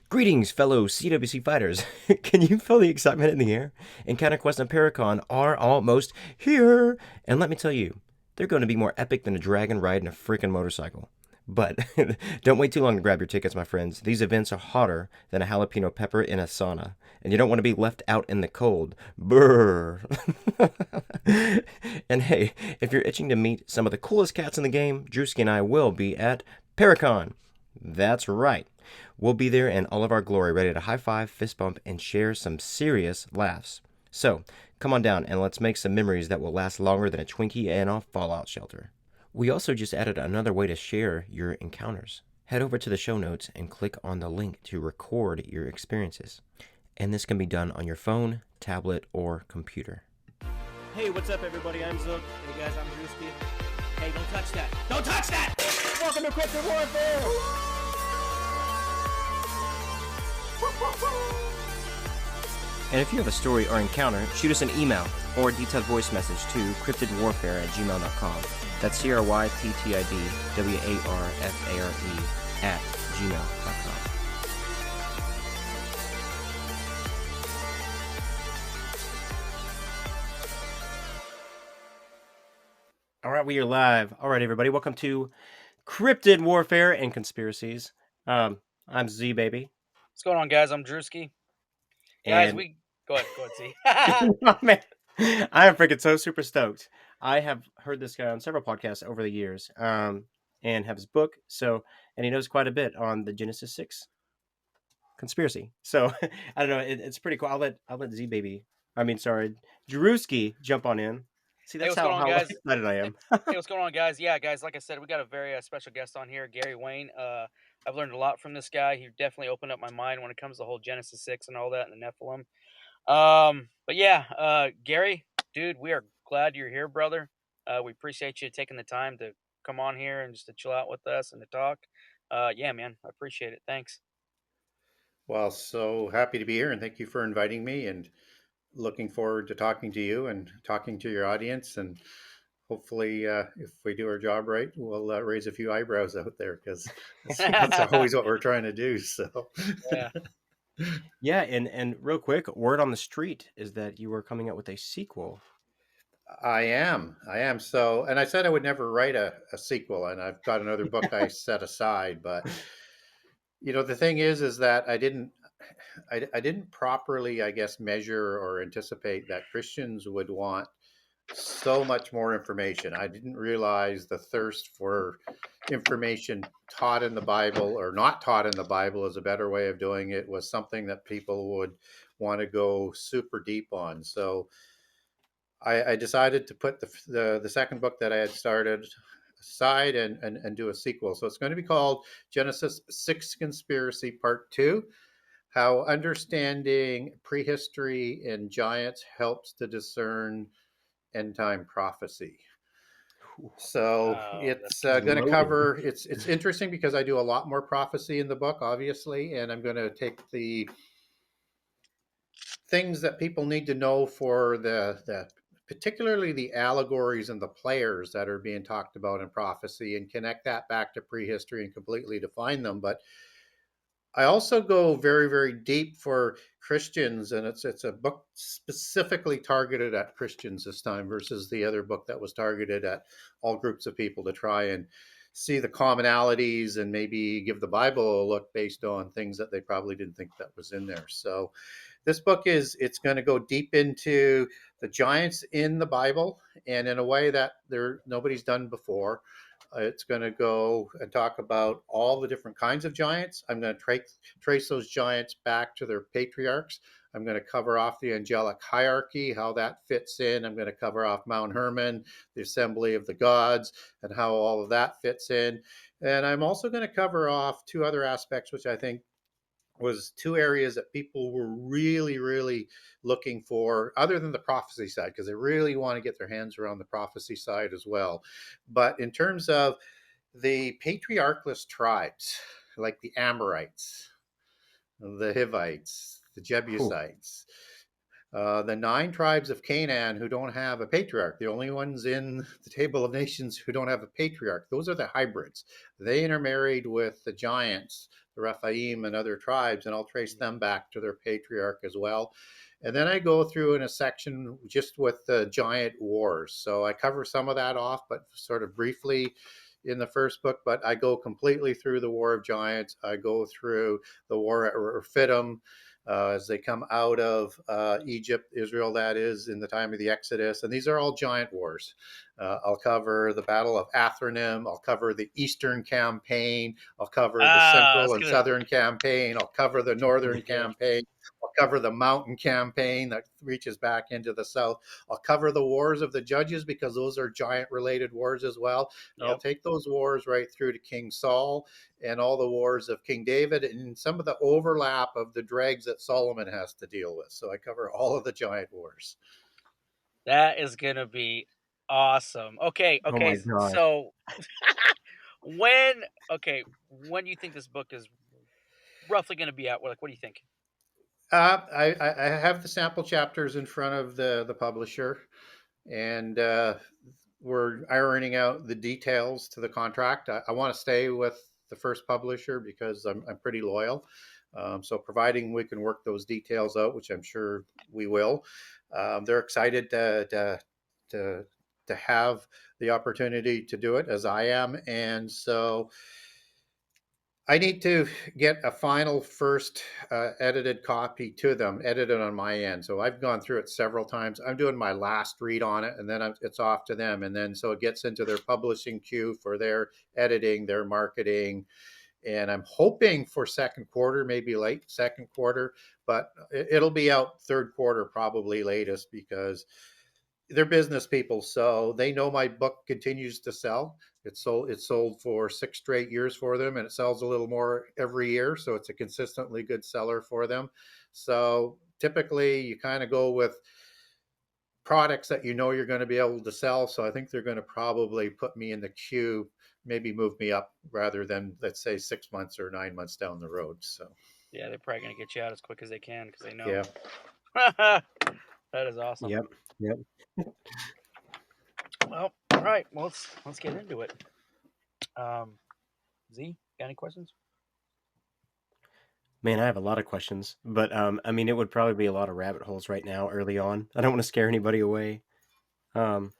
Greetings, fellow CWC fighters. Can you feel the excitement in the air? Encounter Quest and Paracon are almost here. And let me tell you, they're going to be more epic than a dragon riding a freaking motorcycle. But don't wait too long to grab your tickets, my friends. These events are hotter than a jalapeno pepper in a sauna. And you don't want to be left out in the cold. Brrr. And hey, if you're itching to meet some of the coolest cats in the game, Drewski and I will be at Paracon. That's right. We'll be there in all of our glory, ready to high five, fist bump, and share some serious laughs. So, come on down and let's make some memories that will last longer than a Twinkie in a fallout shelter. We also just added another way to share your encounters. Head over to the show notes and click on the link to record your experiences. And this can be done on your phone, tablet, or computer. Hey, what's up, everybody? I'm Zook. Hey guys, I'm Drewski. Hey, don't touch that! Don't touch that! Welcome to Cryptid Warfare! And if you have a story or encounter, shoot us an email or a detailed voice message to cryptidwarfare@gmail.com. That's CRYPTIDWARFARE@gmail.com. All right, we are live. All right, everybody, welcome to Cryptid Warfare and Conspiracies. I'm Z Baby. What's going on, guys? I'm Drewski. Guys, we go ahead, Z. Oh, man, I am freaking so super stoked. I have heard this guy on several podcasts over the years, and have his book. And he knows quite a bit on the Genesis 6 conspiracy. So I don't know. It's pretty cool. I'll let Z Baby. Drewski jump on in. See, that's Hey, how excited I am. Hey, what's going on, guys? Yeah, guys, like I said, we got a very special guest on here, Gary Wayne. I've learned a lot from this guy. He definitely opened up my mind when it comes to the whole Genesis 6 and all that and the Nephilim. But yeah, Gary, dude, we are glad you're here, brother. We appreciate you taking the time to come on here and just to chill out with us and to talk. Yeah, man, I appreciate it. Thanks. Well, so happy to be here, and thank you for inviting me, and looking forward to talking to you and talking to your audience. And hopefully, if we do our job right, we'll raise a few eyebrows out there, because that's always what we're trying to do. So, Yeah. Yeah, and real quick, word on the street is that you were coming out with a sequel. I am. So, and I said I would never write a sequel, and I've got another book I set aside. But the thing is that I didn't properly, I guess, measure or anticipate that Christians would want so much more information. I didn't realize the thirst for information taught in the Bible, or not taught in the Bible is a better way of doing it, was something that people would want to go super deep on. So I decided to put the second book that I had started aside and do a sequel. So it's going to be called Genesis 6 Conspiracy Part 2. How understanding prehistory and giants helps to discern end time prophecy. So it's going to cover. It's interesting because I do a lot more prophecy in the book, obviously, and I'm going to take the things that people need to know for the particularly the allegories and the players that are being talked about in prophecy, and connect that back to prehistory and completely define them. But I also go very, very deep for Christians, and it's a book specifically targeted at Christians this time versus the other book that was targeted at all groups of people, to try and see the commonalities and maybe give the Bible a look based on things that they probably didn't think that was in there. So this book it's going to go deep into the giants in the Bible, and in a way that nobody's done before. It's going to go and talk about all the different kinds of giants. I'm going to trace those giants back to their patriarchs. I'm going to cover off the angelic hierarchy, how that fits in. I'm going to cover off Mount Hermon, the assembly of the gods, and how all of that fits in. And I'm also going to cover off two other aspects, which I think was two areas that people were really, really looking for, other than the prophecy side, because they really want to get their hands around the prophecy side as well. But in terms of the patriarchless tribes, like the Amorites, the Hivites, the Jebusites, The 9 tribes of Canaan who don't have a patriarch, the only ones in the Table of Nations who don't have a patriarch, those are the hybrids. They intermarried with the giants, the Rephaim and other tribes, and I'll trace them back to their patriarch as well. And then I go through in a section just with the giant wars. So I cover some of that off, but sort of briefly in the first book, but I go completely through the War of Giants. I go through the War at Rephidim, as they come out of Egypt, Israel, that is, in the time of the Exodus. And these are all giant wars. I'll cover the Battle of Athranim. I'll cover the Eastern Campaign. I'll cover the Ah, Central that's and good. Southern Campaign. I'll cover the Northern Yeah. Campaign. I'll cover the Mountain Campaign that reaches back into the South. I'll cover the Wars of the Judges because those are giant related wars as well. And I'll Yep. take those wars right through to King Saul and all the wars of King David and some of the overlap of the dregs that Solomon has to deal with. So I cover all of the giant wars. That is gonna be awesome. Okay, Oh my okay. gosh. So when when do you think this book is roughly gonna be out? Like, what do you think? I have the sample chapters in front of the publisher, and we're ironing out the details to the contract. I want to stay with the first publisher because I'm pretty loyal. So providing we can work those details out, which I'm sure we will, they're excited to to have the opportunity to do it as I am, and so I need to get a final first edited copy to them, edited on my end. So I've gone through it several times. I'm doing my last read on it, and then it's off to them. And then so it gets into their publishing queue for their editing, their marketing. And I'm hoping for second quarter, maybe late second quarter, but it'll be out third quarter probably latest because they're business people, so they know my book continues to sell. It's sold for 6 straight years for them, and it sells a little more every year, so it's a consistently good seller for them. So typically you kind of go with products that you know you're going to be able to sell. So I think they're going to probably put me in the queue, maybe move me up rather than, let's say, 6 months or 9 months down the road. So Yeah, they're probably gonna get you out as quick as they can because they know. yeah. That is awesome. Yep. Yep. Well, all right. Well, let's get into it. Z, got any questions? Man, I have a lot of questions, but I mean, it would probably be a lot of rabbit holes right now, early on. I don't want to scare anybody away. Um,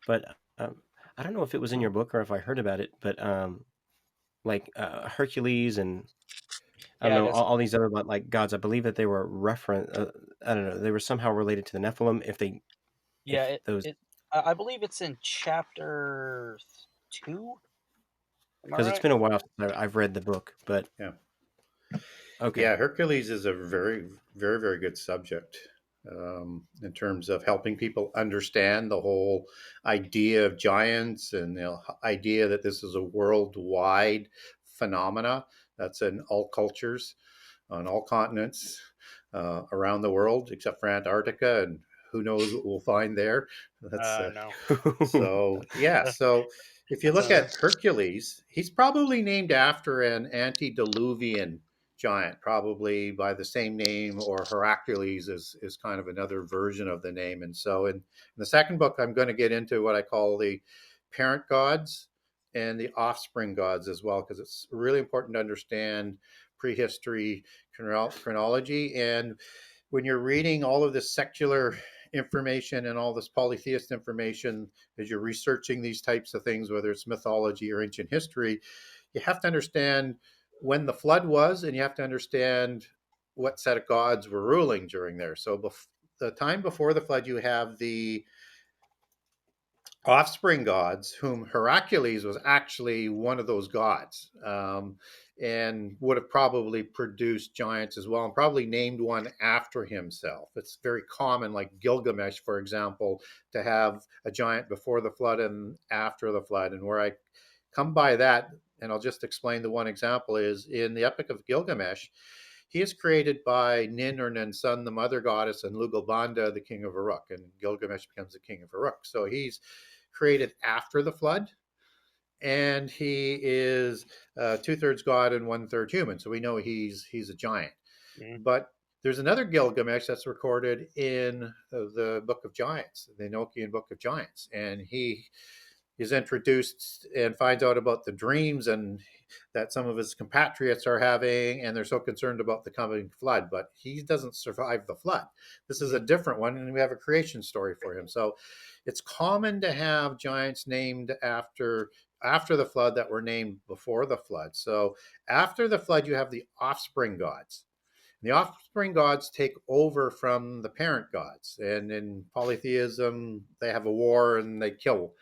but I don't know if it was in your book or if I heard about it, but like Hercules and I don't Yeah, it know is. all these other like gods. I believe that they were I don't know. They were somehow related to the Nephilim. Yeah, If those, I believe it's in chapter 2. Am I because it's right? been a while since I've read the book, but Yeah. okay. Yeah, Hercules is a very, very, very good subject in terms of helping people understand the whole idea of giants and the idea that this is a worldwide phenomena that's in all cultures, on all continents, around the world, except for Antarctica, and who knows what we'll find there. That's No. so yeah. So if you That's look at Hercules, he's probably named after an antediluvian giant, probably by the same name, or Hercules is kind of another version of the name. And so in the second book, I'm going to get into what I call the parent gods and the offspring gods as well, because it's really important to understand prehistory chronology. And when you're reading all of this secular information and all this polytheist information, as you're researching these types of things, whether it's mythology or ancient history, you have to understand when the flood was, and you have to understand what set of gods were ruling during there. So the time before the flood, you have the offspring gods, whom Hercules was actually one of those gods, and would have probably produced giants as well, and probably named one after himself. It's very common, like Gilgamesh, for example, to have a giant before the flood and after the flood. And where I come by that, and I'll just explain the one example, is in the Epic of Gilgamesh. He is created by Nin or Ninsun, the mother goddess, and Lugalbanda, the king of Uruk, and Gilgamesh becomes the king of Uruk. So he's created after the flood, and he is 2/3 god and 1/3 human. So we know he's a giant. Mhm. But There's another Gilgamesh that's recorded in the Book of Giants, the Enochian Book of Giants, and he is introduced and finds out about the dreams and that some of his compatriots are having, and they're so concerned about the coming flood, but he doesn't survive the flood. This is a different one, and we have a creation story for him. So it's common to have giants named after the flood that were named before the flood. So after the flood, you have the offspring gods. The offspring gods take over from the parent gods. And in polytheism, they have a war and they kill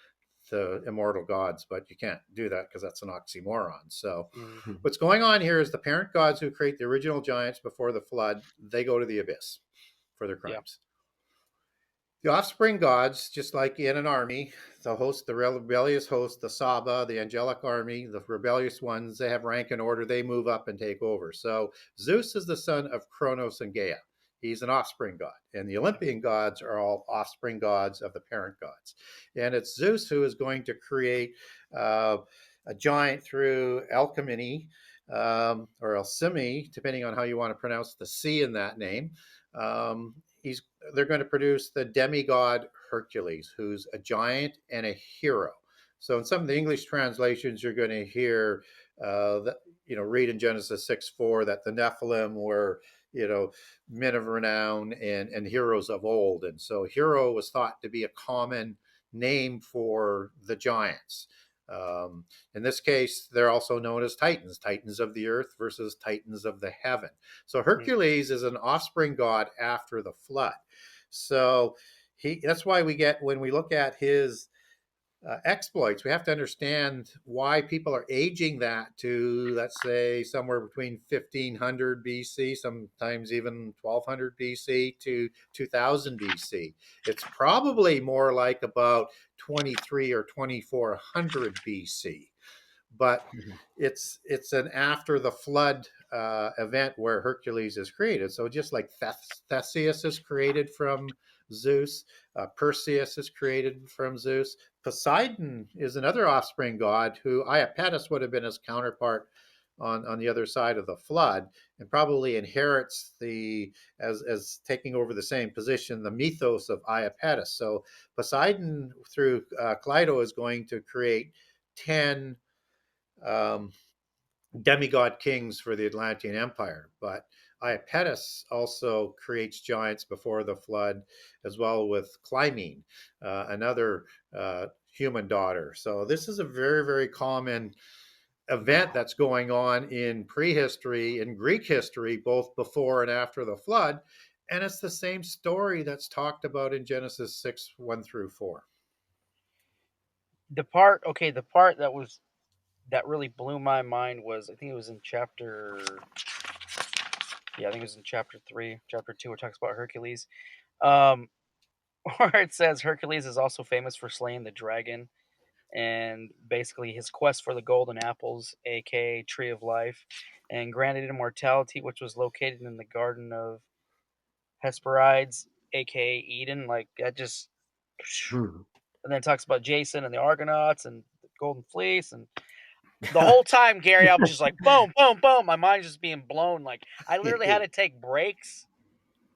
the immortal gods, but you can't do that because that's an oxymoron. So Mm. what's going on here is the parent gods who create the original giants before the flood, they go to the abyss for their Yeah. crimes. The offspring gods, just like in an army, the host, the rebellious host, the Saba, the angelic army, the rebellious ones, they have rank and order. They move up and take over. So Zeus is the son of Kronos and Gaia. He's an offspring god. And the Olympian gods are all offspring gods of the parent gods. And it's Zeus who is going to create a giant through alchemy, or alchemy, depending on how you want to pronounce the C in that name. He's They're going to produce the demigod Hercules, who's a giant and a hero. So in some of the English translations, you're going to hear that, read in Genesis 6:4 that the Nephilim were, men of renown and heroes of old. And so hero was thought to be a common name for the giants. In this case, they're also known as Titans, Titans of the earth versus Titans of the heaven. So Hercules is an offspring god after the flood. So that's why when we look at his exploits, we have to understand why people are aging that to, let's say, somewhere between 1500 BC, sometimes even 1200 BC to 2000 BC. It's probably more like about 23 or 2400 BC, but it's an after the flood event where Hercules is created. So just like Theseus is created from Zeus, Perseus is created from Zeus. Poseidon is another offspring god who Iapetus would have been his counterpart on the other side of the flood, and probably inherits as taking over the same position, the mythos of Iapetus. So Poseidon through Cleito is going to create 10 demigod kings for the Atlantean Empire. But Iapetus also creates giants before the flood, as well with Clymene, another human daughter. So this is a very, very common event that's going on in prehistory, in Greek history, both before and after the flood. And it's the same story that's talked about in Genesis 6:1-4. The part that really blew my mind was, I think it was in chapter, yeah, I think it was in chapter 3, chapter 2, where it talks about Hercules. Um, where it says Hercules is also famous for slaying the dragon, and basically his quest for the golden apples, aka Tree of Life, and granted immortality, which was located in the Garden of Hesperides, aka Eden. Like that just. And then it talks about Jason and the Argonauts and the Golden Fleece, and the whole time, Gary, I'm just like boom, boom, boom. My mind's just being blown. Like I literally had to take breaks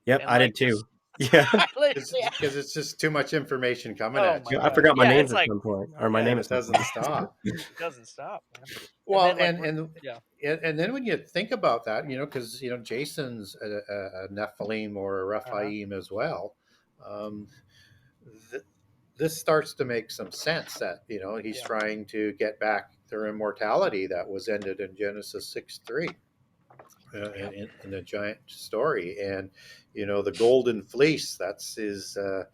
Yep, and I like did just. too. Yeah. I literally, Because it's just too much information coming oh at my you. I god, forgot my yeah, names it's at like, some point, or my yeah, name And at it some doesn't point. stop. it doesn't stop, man. And Well, then like, yeah, and then when you think about that, because Jason's a Nephilim or a Rephaim as well. Um, th- this starts to make some sense that he's yeah, trying to get back their immortality that was ended in Genesis 6:3. yeah, In the giant story, and the golden fleece, that's his a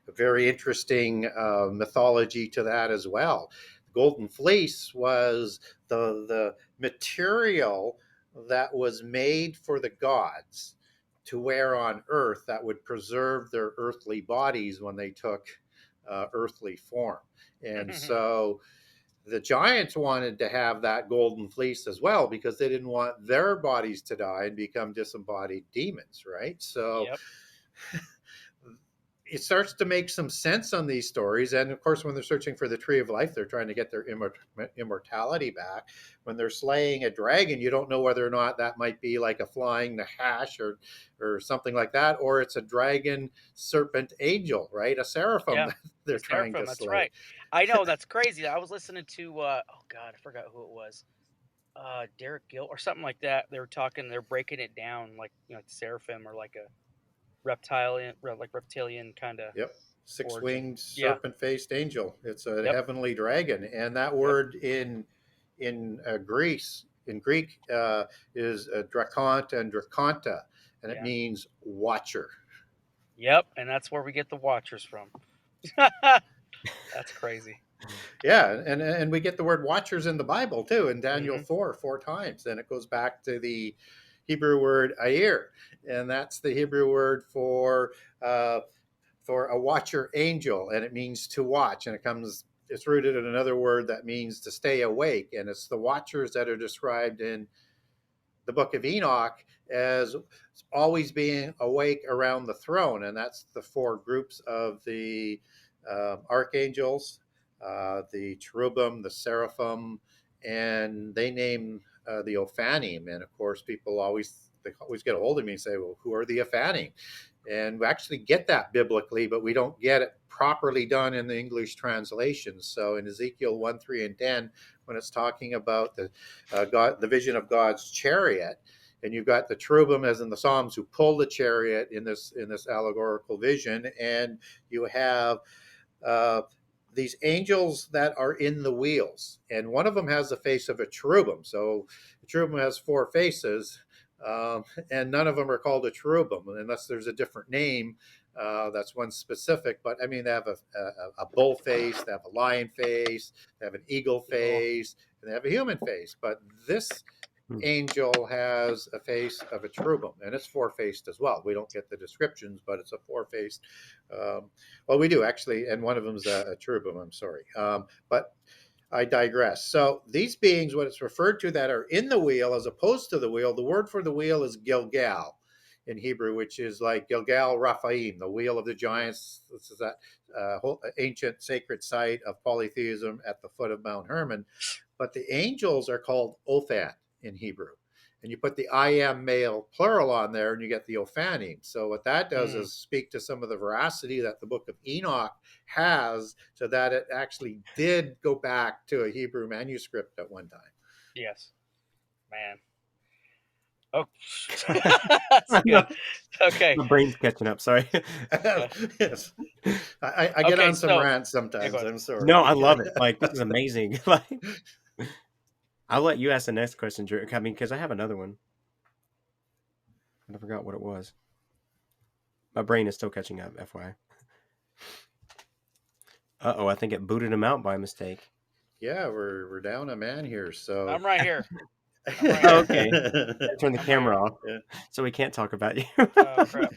very interesting mythology to that as well. The golden fleece was the material that was made for the gods to wear on earth that would preserve their earthly bodies when they took earthly form. And so the giants wanted to have that golden fleece as well, because they didn't want their bodies to die and become disembodied demons, right? So yep, it starts to make some sense on these stories. And of course, when they're searching for the tree of life, they're trying to get their immortality back. When they're slaying a dragon, you don't know whether or not that might be like a flying Nahash or something like that, or it's a dragon serpent angel, right? A seraphim Yeah, that they're the trying Seraphim. to That's slay. right. I know, that's crazy. I was listening to oh god, I forgot who it was. Derek Gill or something like that. They were talking. They're breaking it down like like Seraphim or like a reptilian kind of Yep. Six origin. winged Yeah. serpent faced angel. It's a Yep. heavenly dragon. And that Yep. word in Greek is drakont and drakonta, and it Yeah. means watcher. Yep. And that's where we get the Watchers from. That's crazy. Yeah, and we get the word watchers in the Bible too, in Daniel Hmm. 4 times. And it goes back to the Hebrew word ayer, and that's the Hebrew word uh, for a watcher angel, and it means to watch, and it's rooted in another word that means to stay awake, and it's the watchers that are described in the book of Enoch as always being awake around the throne, and that's the four groups of the archangels, the cherubim, the seraphim, and they name the Ophanim. And of course, they always get a hold of me and say, "Well, who are the Ophanim?" And we actually get that biblically, but we don't get it properly done in the English translations. So in Ezekiel 1, 3, and 10, when it's talking about the vision of God's chariot, and you've got the cherubim, as in the Psalms, who pull the chariot in this allegorical vision, and you have uh, these angels that are in the wheels, and one of them has the face of a cherubim. So the cherubim has four faces, and none of them are called a cherubim unless there's a different name. That's one specific, but I mean, they have a bull face, they have a lion face, they have an eagle Cool. face, and they have a human face. But this Hmm. angel has a face of a cherubim, and it's four-faced as well. We don't get the descriptions, but it's a four-faced. Well, we do actually, and one of them is a cherubim. I'm sorry, but I digress. So these beings, what it's referred to, that are in the wheel as opposed to the wheel, the word for the wheel is Gilgal in Hebrew, which is like Gilgal Raphaim, the wheel of the giants. This is that ancient sacred site of polytheism at the foot of Mount Hermon. But the angels are called Ophan in Hebrew. And you put the I am male plural on there and you get the Ophanim. So what that does Mm. is speak to some of the veracity that the book of Enoch has, so that it actually did go back to a Hebrew manuscript at one time. Yes. Man. Oh, that's good. Okay. My brain's catching up. Sorry. Yeah. Yes. I get Okay. on some So, rants yeah, go sometimes. ahead. I'm sorry. No, I love it. Like, this is amazing. Like, I'll let you ask the next question, Drew. I mean, because I have another one. I forgot what it was. My brain is still catching up, FYI. Uh-oh, I think it booted him out by mistake. Yeah, we're down a man here. So I'm right here. I'm right Oh, here. okay. Turn the I'm right here. camera off yeah. so we can't talk about you. Oh crap.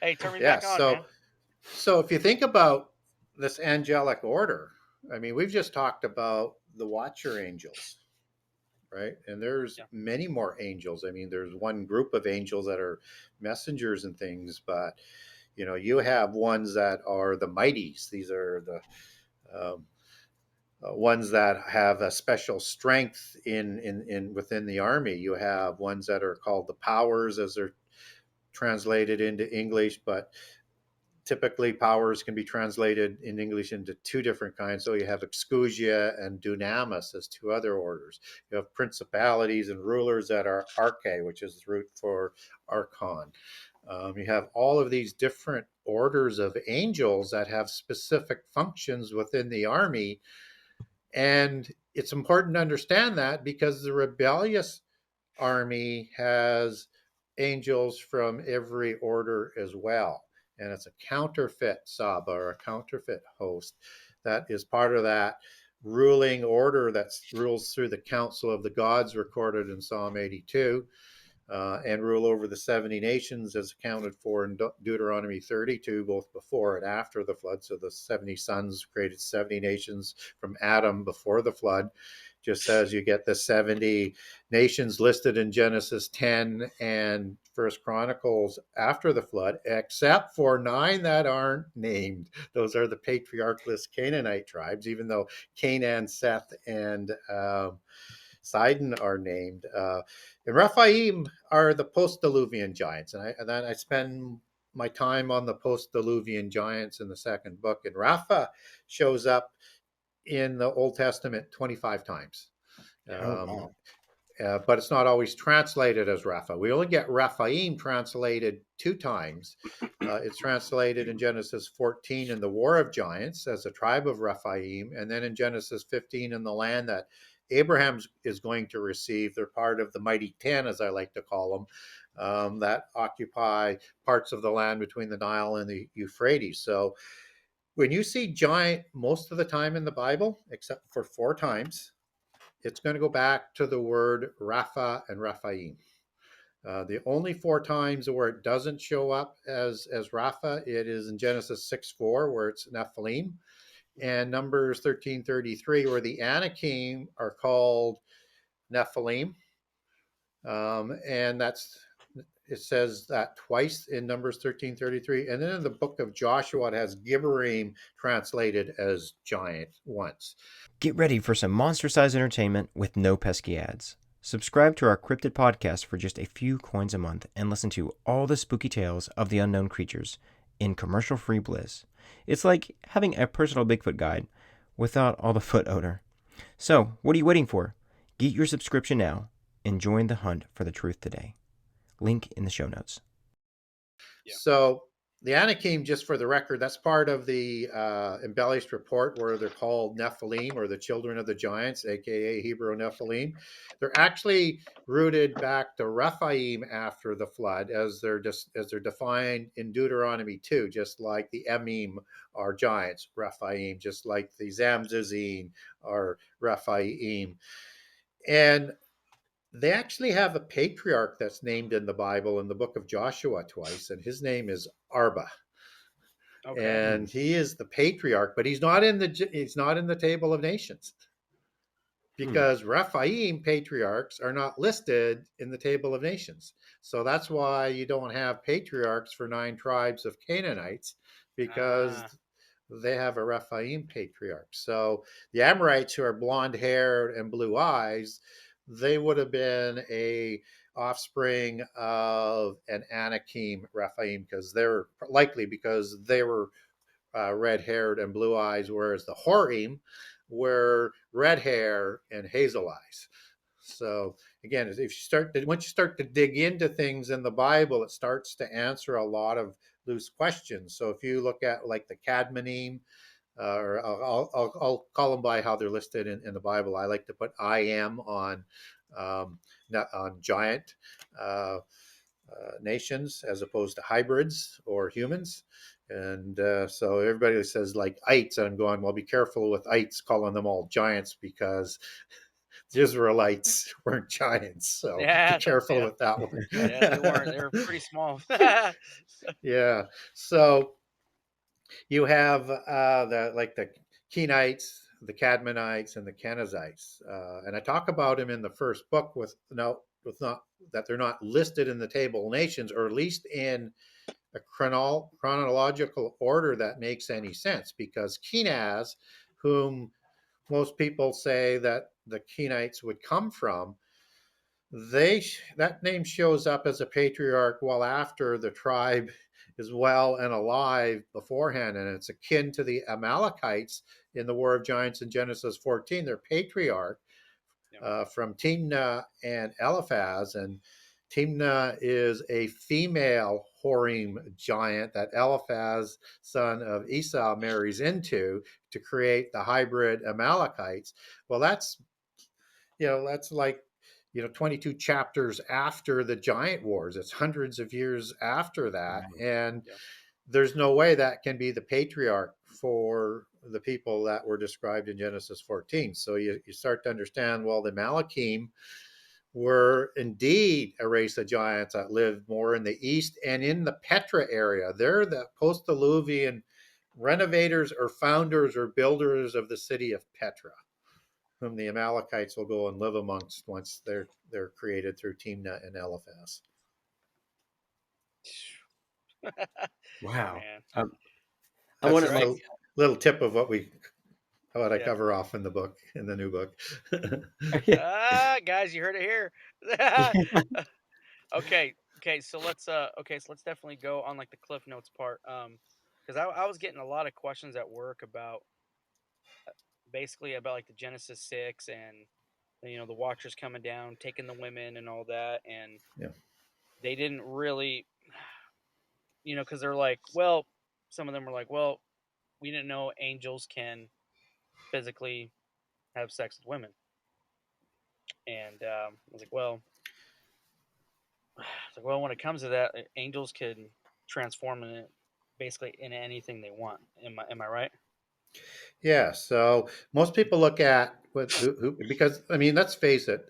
Hey, turn me Yeah. back on, man. So if you think about this angelic order, I mean, we've just talked about the watcher angels, right? And there's Yeah. many more angels. I mean, there's one group of angels that are messengers and things, but you have ones that are the mighties. These are the ones that have a special strength in within the army. You have ones that are called the powers, as they're translated into English, but typically powers can be translated in English into two different kinds. So you have exousia and dunamis as two other orders. You have principalities and rulers that are arche, which is the root for archon. You have all of these different orders of angels that have specific functions within the army. And it's important to understand that, because the rebellious army has angels from every order as well. And it's a counterfeit Saba, or a counterfeit host, that is part of that ruling order that rules through the council of the gods recorded in Psalm 82, and rule over the 70 nations as accounted for in Deuteronomy 32, both before and after the flood. So the 70 sons created 70 nations from Adam before the flood. just says you get the 70 nations listed in Genesis 10 and First Chronicles after the flood, except for 9 that aren't named. Those are the patriarchless Canaanite tribes, even though Canaan, Seth, and Sidon are named. And Rephaim are the post-diluvian giants, and then I spend my time on the post-diluvian giants in the second book. And Rapha shows up in the Old Testament 25 times. Wow. But it's not always translated as Rapha. We only get Rephaim translated 2 times. It's translated in Genesis 14 in the War of Giants as a tribe of Rephaim, and then in Genesis 15 in the land that Abraham is going to receive. They're part of the Mighty Ten, as I like to call them, that occupy parts of the land between the Nile and the Euphrates. So when you see giant most of the time in the Bible, except for 4 times, it's going to go back to the word Rapha and Rephaim. The only 4 times where it doesn't show up as Rapha, it is in Genesis 6:4, where it's Nephilim, and Numbers 13:33, where the Anakim are called Nephilim. And it says that twice in Numbers 13:33, and then in the book of Joshua, it has Gibborim translated as giant once. Get ready for some monster-sized entertainment with no pesky ads. Subscribe to our Cryptid podcast for just a few coins a month and listen to all the spooky tales of the unknown creatures in commercial-free bliss. It's like having a personal Bigfoot guide without all the foot odor. So, what are you waiting for? Get your subscription now and join the hunt for the truth today. Link in the show notes. Yeah. So the Anakim, just for the record, that's part of the embellished report where they're called Nephilim, or the children of the giants, aka Hebrew Nephilim. They're actually rooted back to Rephaim after the flood, as they're defined in Deuteronomy 2, just like the Emim are giants, Rephaim, just like the Zamzuzim are Rephaim. And they actually have a patriarch that's named in the Bible in the book of Joshua twice, and his name is Arba. Okay. And he is the patriarch, but he's not in the table of nations, because Rephaim patriarchs are not listed in the table of nations. So that's why you don't have patriarchs for 9 tribes of Canaanites, because they have a Rephaim patriarch. So the Amorites, who are blonde haired and blue eyes, they would have been a offspring of an Anakim Rephaim, because they're likely because they were red haired and blue eyes, whereas the Horim were red hair and hazel eyes. So again, once you start to dig into things in the Bible, it starts to answer a lot of loose questions. So if you look at like the Cadmonim, or I'll call them by how they're listed in the Bible. I like to put I am on giant nations as opposed to hybrids or humans. And so everybody says like ites, and I'm going, well, be careful with ites, calling them all giants, because the Israelites weren't giants. So be careful with that one. Yeah, they weren't. They were pretty small. Yeah. So you have the Kenites, the Cadmonites, and the Kenizzites, and I talk about them in the first book with not that they're not listed in the table of nations, or at least in a chronological order that makes any sense, because Kenaz, whom most people say that the Kenites would come from, that name shows up as a patriarch well after the tribe is well and alive beforehand, and it's akin to the Amalekites in the War of Giants in Genesis 14. Their patriarch from Timnah and Eliphaz, and Timnah is a female Horim giant that Eliphaz, son of Esau, marries into to create the hybrid Amalekites. Well, that's like 22 chapters after the giant wars. It's hundreds of years after that. And there's no way that can be the patriarch for the people that were described in Genesis 14. So you start to understand, well, the Malachim were indeed a race of giants that lived more in the east and in the Petra area. They're the post-diluvian renovators or founders or builders of the city of Petra. whom the Amalekites will go and live amongst once they're created through Timnah and Eliphaz. Wow. Man, I That's want just to right? like, a little tip of what I Yeah. cover off in the new book. Guys, you heard it here. Okay, so let's definitely go on like the cliff notes part. Because I was getting a lot of questions at work about basically about like the Genesis 6 and the Watchers coming down, taking the women and all that, and Yeah. they didn't really, because they're like, well, some of them were like, well, we didn't know angels can physically have sex with women, and I was like, well, when it comes to that, angels can transform in it basically in anything they want. Am I right? Yeah, so most people look at because I mean, let's face it,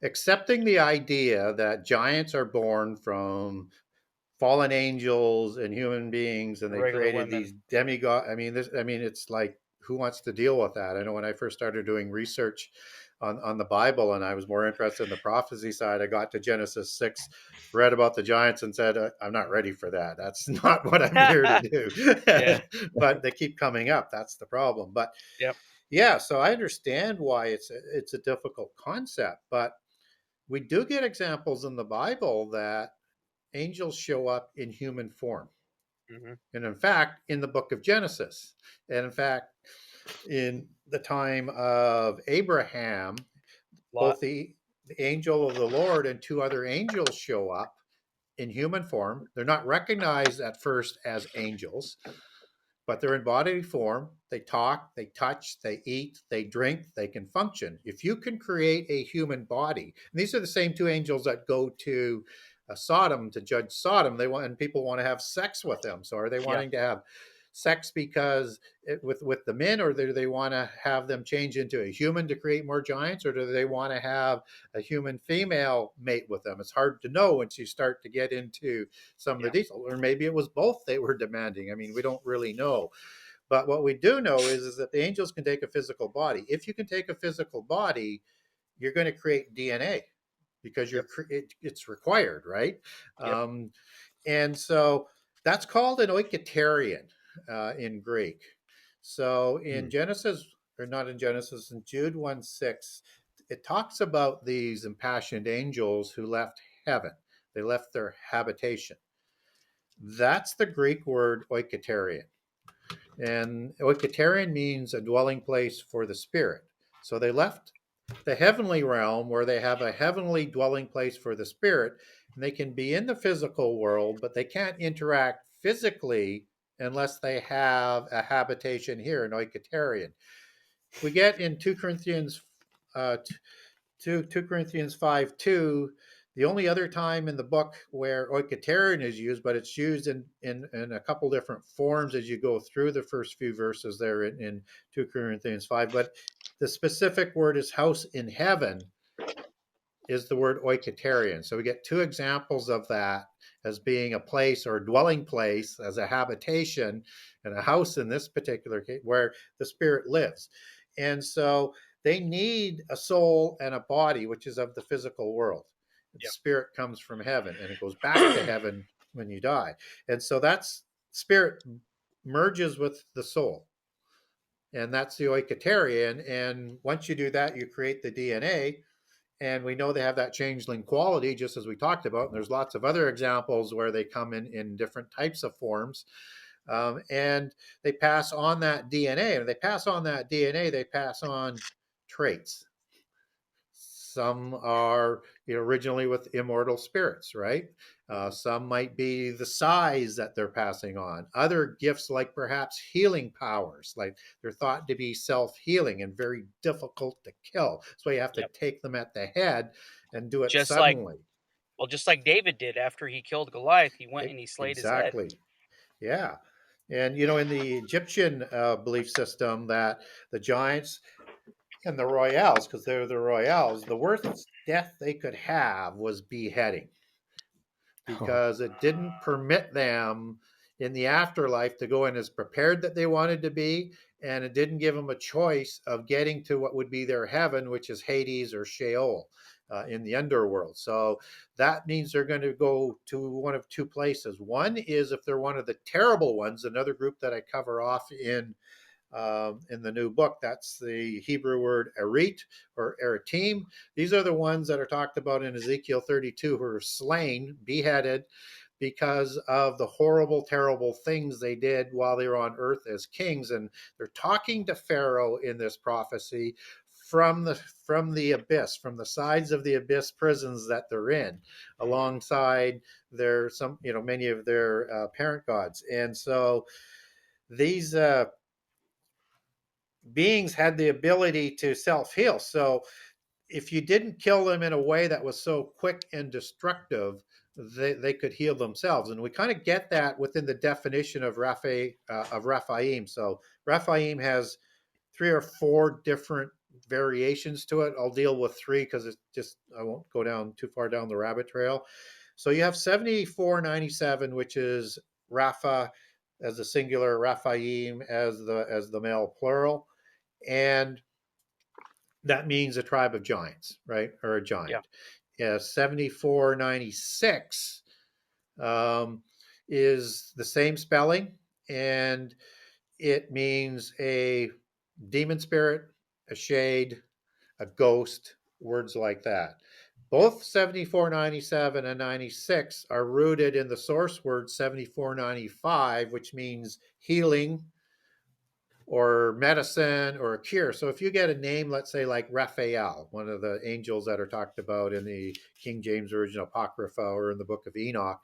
accepting the idea that giants are born from fallen angels and human beings and they Regular created women. these demigod. I mean it's like, who wants to deal with that? I know when I first started doing research on the Bible and I was more interested in the prophecy side, I got to Genesis 6, read about the giants and said, I'm not ready for that. That's not what I'm here to do. Yeah. But they keep coming up. That's the problem. But Yep. yeah, so I understand why it's a difficult concept, but we do get examples in the Bible that angels show up in human form. Hmm. And in fact, in the book of Genesis, and in fact, in the time of Abraham, Lot. both the angel of the Lord and two other angels show up in human form. They're not recognized at first as angels, but they're in bodily form. They talk, they touch, they eat, they drink, they can function. If you can create a human body, and these are the same two angels that go to Sodom to judge Sodom, and people want to have sex with them. So are they Yeah. wanting to have sex because with the men, or do they want to have them change into a human to create more giants, or do they want to have a human female mate with them? It's hard to know once you start to get into some of the Yeah. details, or maybe it was both they were demanding. I mean, we don't really know. But what we do know is that the angels can take a physical body. If you can take a physical body, you're going to create DNA because Yep. it's required, right? Yep. Um, and so that's called an oiketerion in Greek. So in hmm, Genesis, or not in Genesis, in Jude 1:6, it talks about these impassioned angels who left heaven. They left their habitation. That's the Greek word oiketerion. And oiketerion means a dwelling place for the spirit. So they left the heavenly realm where they have a heavenly dwelling place for the spirit, and they can be in the physical world, but they can't interact physically unless they have a habitation here, an oiketerion. We get in 2 Corinthians 2 Corinthians 5:2, the only other time in the book where oiketerion is used, but it's used in a couple different forms as you go through the first few verses there in 2 Corinthians 5. But the specific word is house in heaven, is the word oiketerion. So we get two examples of that as being a place or a dwelling place, as a habitation, and a house in this particular case where the spirit lives. And so they need a soul and a body, which is of the physical world. The spirit comes from heaven and it goes back to Yep. heaven when you die. And so that's spirit merges with the soul. And that's the oiketerion. And once you do that, you create the DNA, and we know they have that changeling quality, just as we talked about. And there's lots of other examples where they come in different types of forms, and they pass on that DNA. And they pass on that DNA, they pass on traits. Some are originally with immortal spirits, right? Hmm. Some might be the size that they're passing on. Other gifts, like perhaps healing powers, like they're thought to be self-healing and very difficult to kill. So you have to Yep. take them at the head and do it Just like suddenly. just like David did after he killed Goliath, he went and he slayed his head. Exactly. Yeah. And in the Egyptian belief system, that the giants and the royales, because they're the royales, the worst death they could have was beheading, oh, because it didn't permit them in the afterlife to go in as prepared that they wanted to be, and it didn't give them a choice of getting to what would be their heaven, which is Hades or Sheol in the underworld. So that means they're going to go to one of two places. One is if they're one of the terrible ones, another group that I cover off in the new book. That's the Hebrew word erit or eritim. These are the ones that are talked about in Ezekiel 32 who are slain, beheaded, because of the horrible, terrible things they did while they were on earth as kings. And they're talking to Pharaoh in this prophecy from the abyss, from the sides of the abyss prisons that they're in, alongside many of their parent gods. And so these beings had the ability to self-heal. So if you didn't kill them in a way that was so quick and destructive, they could heal themselves. And we kind of get that within the definition of Raphaim. So Raphaim has 3 or 4 different variations to it. I'll deal with 3 because it's just, I won't go down too far down the rabbit trail. So you have 7497, which is Rapha as the singular, Raphaim as the male plural. And that means a tribe of giants, right? Or a giant. Yeah, 7496 is the same spelling, and it means a demon spirit, a shade, a ghost, words like that. Both 7497 and 96 are rooted in the source word 7495, which means healing or medicine or a cure. So if you get a name, let's say like Raphael, one of the angels that are talked about in the King James Version Apocrypha or in the Book of Enoch,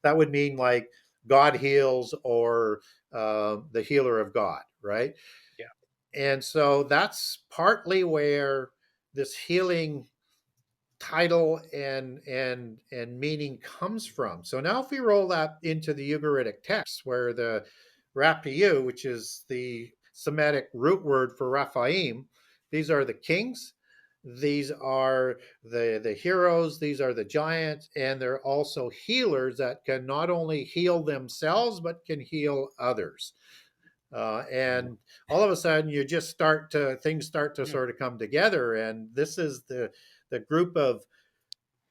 that would mean like God heals or the healer of God, right? Yeah. And so that's partly where this healing title and meaning comes from. So now if we roll that into the Ugaritic text, where the Rapiu, which is the Semitic root word for Raphaim, these are the kings, these are the heroes, these are the giants, and they're also healers that can not only heal themselves but can heal others. And all of a sudden, things start to sort of come together, and this is the group of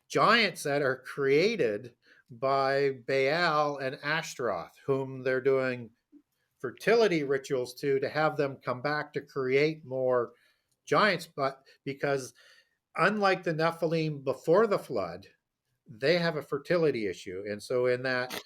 giants that are created by Baal and Ashtaroth, whom they're doing fertility rituals to have them come back to create more giants. But because unlike the Nephilim before the flood, they have a fertility issue. And so in that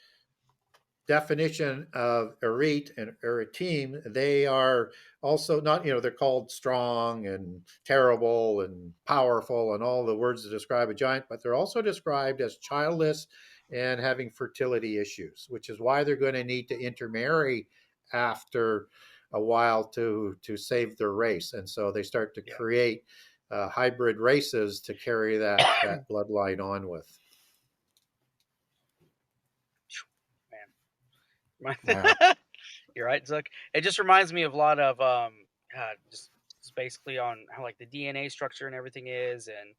definition of erit and eritim, they are also not, they're called strong and terrible and powerful and all the words that describe a giant, but they're also described as childless and having fertility issues, which is why they're going to need to intermarry after a while to save their race. And so they start to create hybrid races to carry that bloodline on with. Wow. You're right, Zuck. It just reminds me of a lot of just basically on how like the DNA structure and everything is, and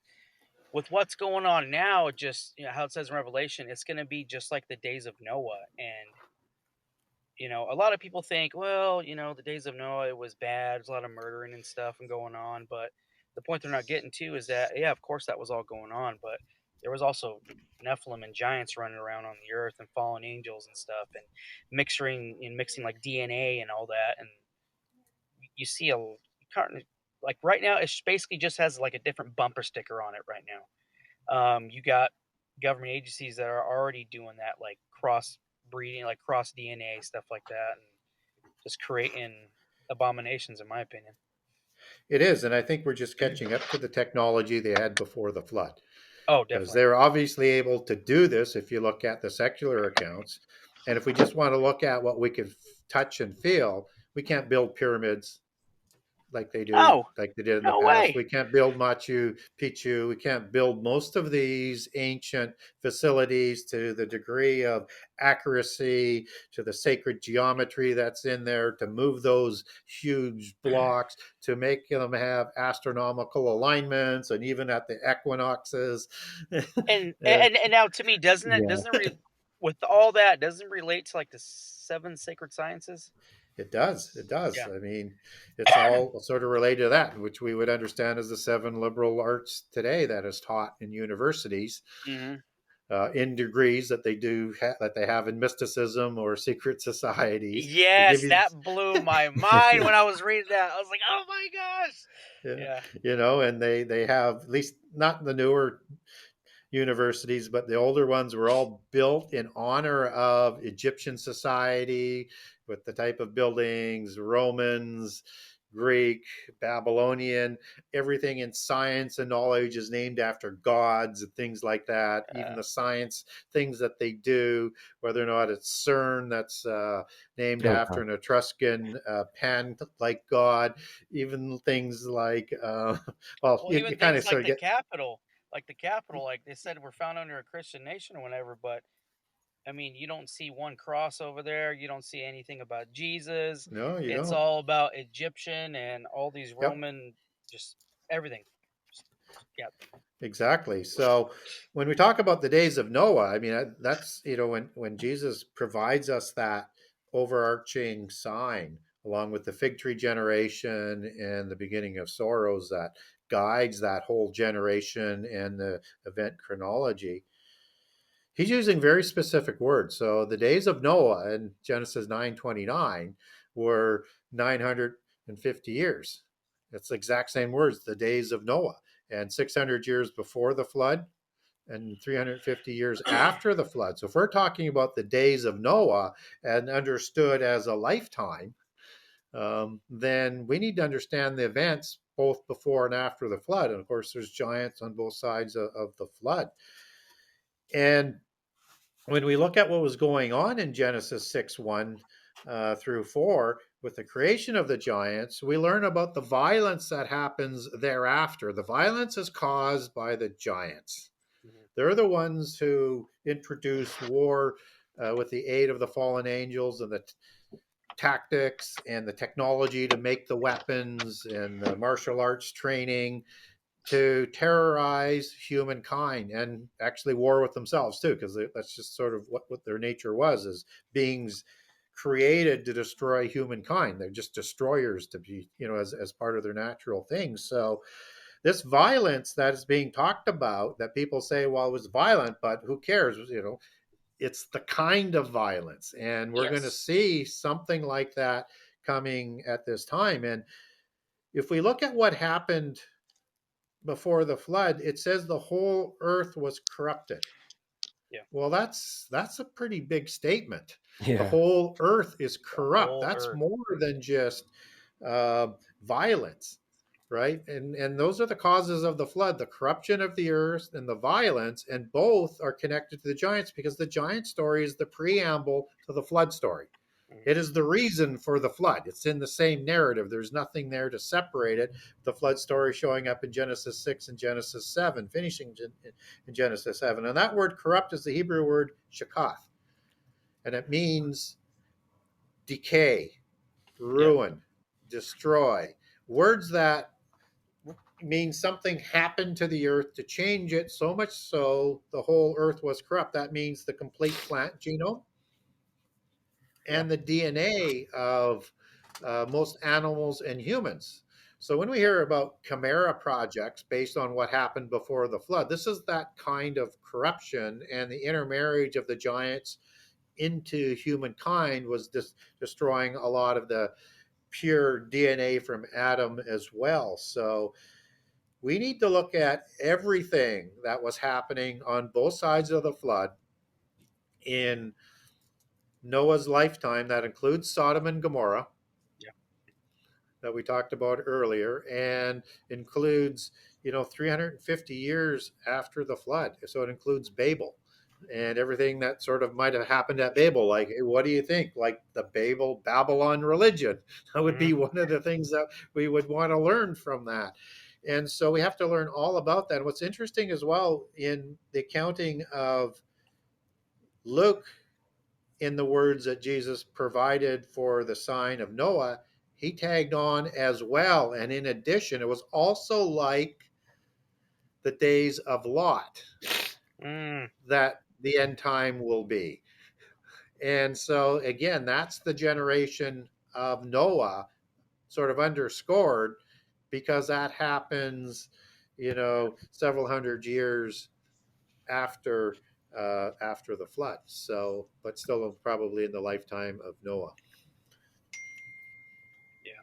with what's going on now, just how it says in Revelation, it's going to be just like the days of Noah. And a lot of people think, well, the days of Noah, it was bad. There's a lot of murdering and stuff and going on, but the point they're not getting to is that, yeah, of course that was all going on, but there was also Nephilim and giants running around on the earth and fallen angels and stuff, and mixing like DNA and all that. And you see like right now, it basically just has like a different bumper sticker on it right now. You got government agencies that are already doing that, like cross breeding, like cross DNA stuff like that, and just creating abominations, in my opinion. It is, and I think we're just catching up to the technology they had before the flood. Oh, Because definitely. they're obviously able to do this if you look at the secular accounts. And if we just want to look at what we can touch and feel, we can't build pyramids like they did in the No past. way. We can't build Machu Picchu. We can't build most of these ancient facilities to the degree of accuracy, to the sacred geometry that's in there, to move those huge blocks, to make them have astronomical alignments, and even at the equinoxes. And now, to me, doesn't it Yeah. doesn't it with all that, doesn't relate to like the 7 sacred sciences? It does. It does. Yeah. I mean, it's all sort of related to that, which we would understand as the 7 liberal arts today that is taught in universities Hmm. in degrees that they that they have in mysticism or secret societies. They give Yes, you, that blew my mind when I was reading that. I was like, "Oh my gosh!" yeah, Yeah. and they have, at least not the newer universities, but the older ones were all built in honor of Egyptian society with the type of buildings, Romans, Greek, Babylonian, everything in science and knowledge is named after gods and things like that. Even Uh, the science things that they do, whether or not it's CERN, that's named Oh, after wow. an Etruscan Pan like god, even things like, well, well, you even kind things of sort like of get, the capital, like they said, we're found under a Christian nation or whatever. But I mean, you don't see one cross over there. You don't see anything about Jesus. no, you It's don't. all about Egyptian and all these Yep, Roman, just everything. Just, yeah. exactly. So when we talk about the days of Noah, I mean, that's, when Jesus provides us that overarching sign, along with the fig tree generation and the beginning of sorrows that guides that whole generation and the event chronology, he's using very specific words. So the days of Noah in Genesis 9:29 were 950 years. It's the exact same words, the days of Noah. And 600 years before the flood and 350 years after the flood. So if we're talking about the days of Noah and understood as a lifetime, then we need to understand the events both before and after the flood. And of course, there's giants on both sides of the flood. And when we look at what was going on in Genesis 6 1 through 4, with the creation of the giants, we learn about the violence that happens thereafter. The violence is caused by the giants. Mhm. They're the ones who introduce war with the aid of the fallen angels and the tactics and the technology to make the weapons and the martial arts training to terrorize humankind and actually war with themselves too, because that's just sort of what their nature was, as beings created to destroy humankind. They're just destroyers to be, as part of their natural things. So this violence that is being talked about, that people say, well, it was violent, but who cares? It's the kind of violence. And we're going to Yes. see something like that coming at this time. And if we look at what happened before the flood, it says the whole earth was corrupted. Yeah. Well, that's a pretty big statement. The Yeah. whole earth is The corrupt. whole That's earth. more than just violence, right? And those are the causes of the flood: the corruption of the earth and the violence, and both are connected to the giants, because the giant story is the preamble to the flood story. Mhm. It is the reason for the flood. It's in the same narrative. There's nothing there to separate it. The flood story showing up in Genesis 6 and Genesis 7, finishing in Genesis 7. And that word corrupt is the Hebrew word shakath, and it means decay, Yeah. ruin, destroy. Words that mean something happened to the earth to change it so much so the whole earth was corrupt. That means the complete plant genome Yeah. and the DNA of most animals and humans. So when we hear about chimera projects based on what happened before the flood, this is that kind of corruption, and the intermarriage of the giants into humankind was destroying a lot of the pure DNA from Adam as well. So we need to look at everything that was happening on both sides of the flood in Noah's lifetime. That includes Sodom and Gomorrah, Yeah. that we talked about earlier, and includes 350 years after the flood. So it includes Babel and everything that sort of might have happened at Babel. Like, what do you think? Like the Babylon religion, that would Hmm. be one of the things that we would want to learn from that. And so we have to learn all about that. What's interesting as well in the accounting of Luke, in the words that Jesus provided for the sign of Noah, he tagged on as well. And in addition, it was also like the days of Lot, Mm. that the end time will be. And so, again, that's the generation of Noah sort of underscored because that happens, several hundred years after after the flood. So, but still probably in the lifetime of Noah. Yeah.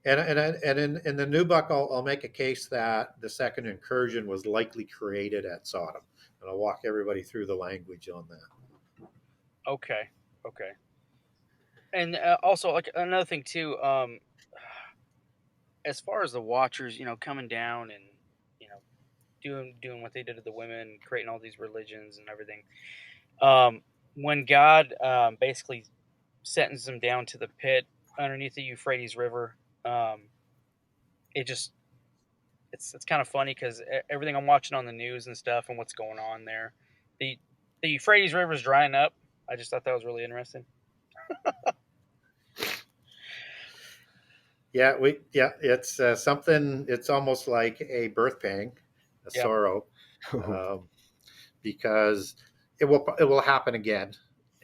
And in the new book, I'll make a case that the second incursion was likely created at Sodom, and I'll walk everybody through the language on that. Okay. Okay. And also, like another thing too, as far as the Watchers, coming down and you know doing what they did to the women, creating all these religions and everything. Um, when God basically sentenced them down to the pit underneath the Euphrates River, um, it just it's kind of funny because everything I'm watching on the news and stuff and what's going on there, the the Euphrates River is drying up. I just thought that was really interesting. It's something. It's almost like a birth pang, a Yep. sorrow, um, because it will happen again,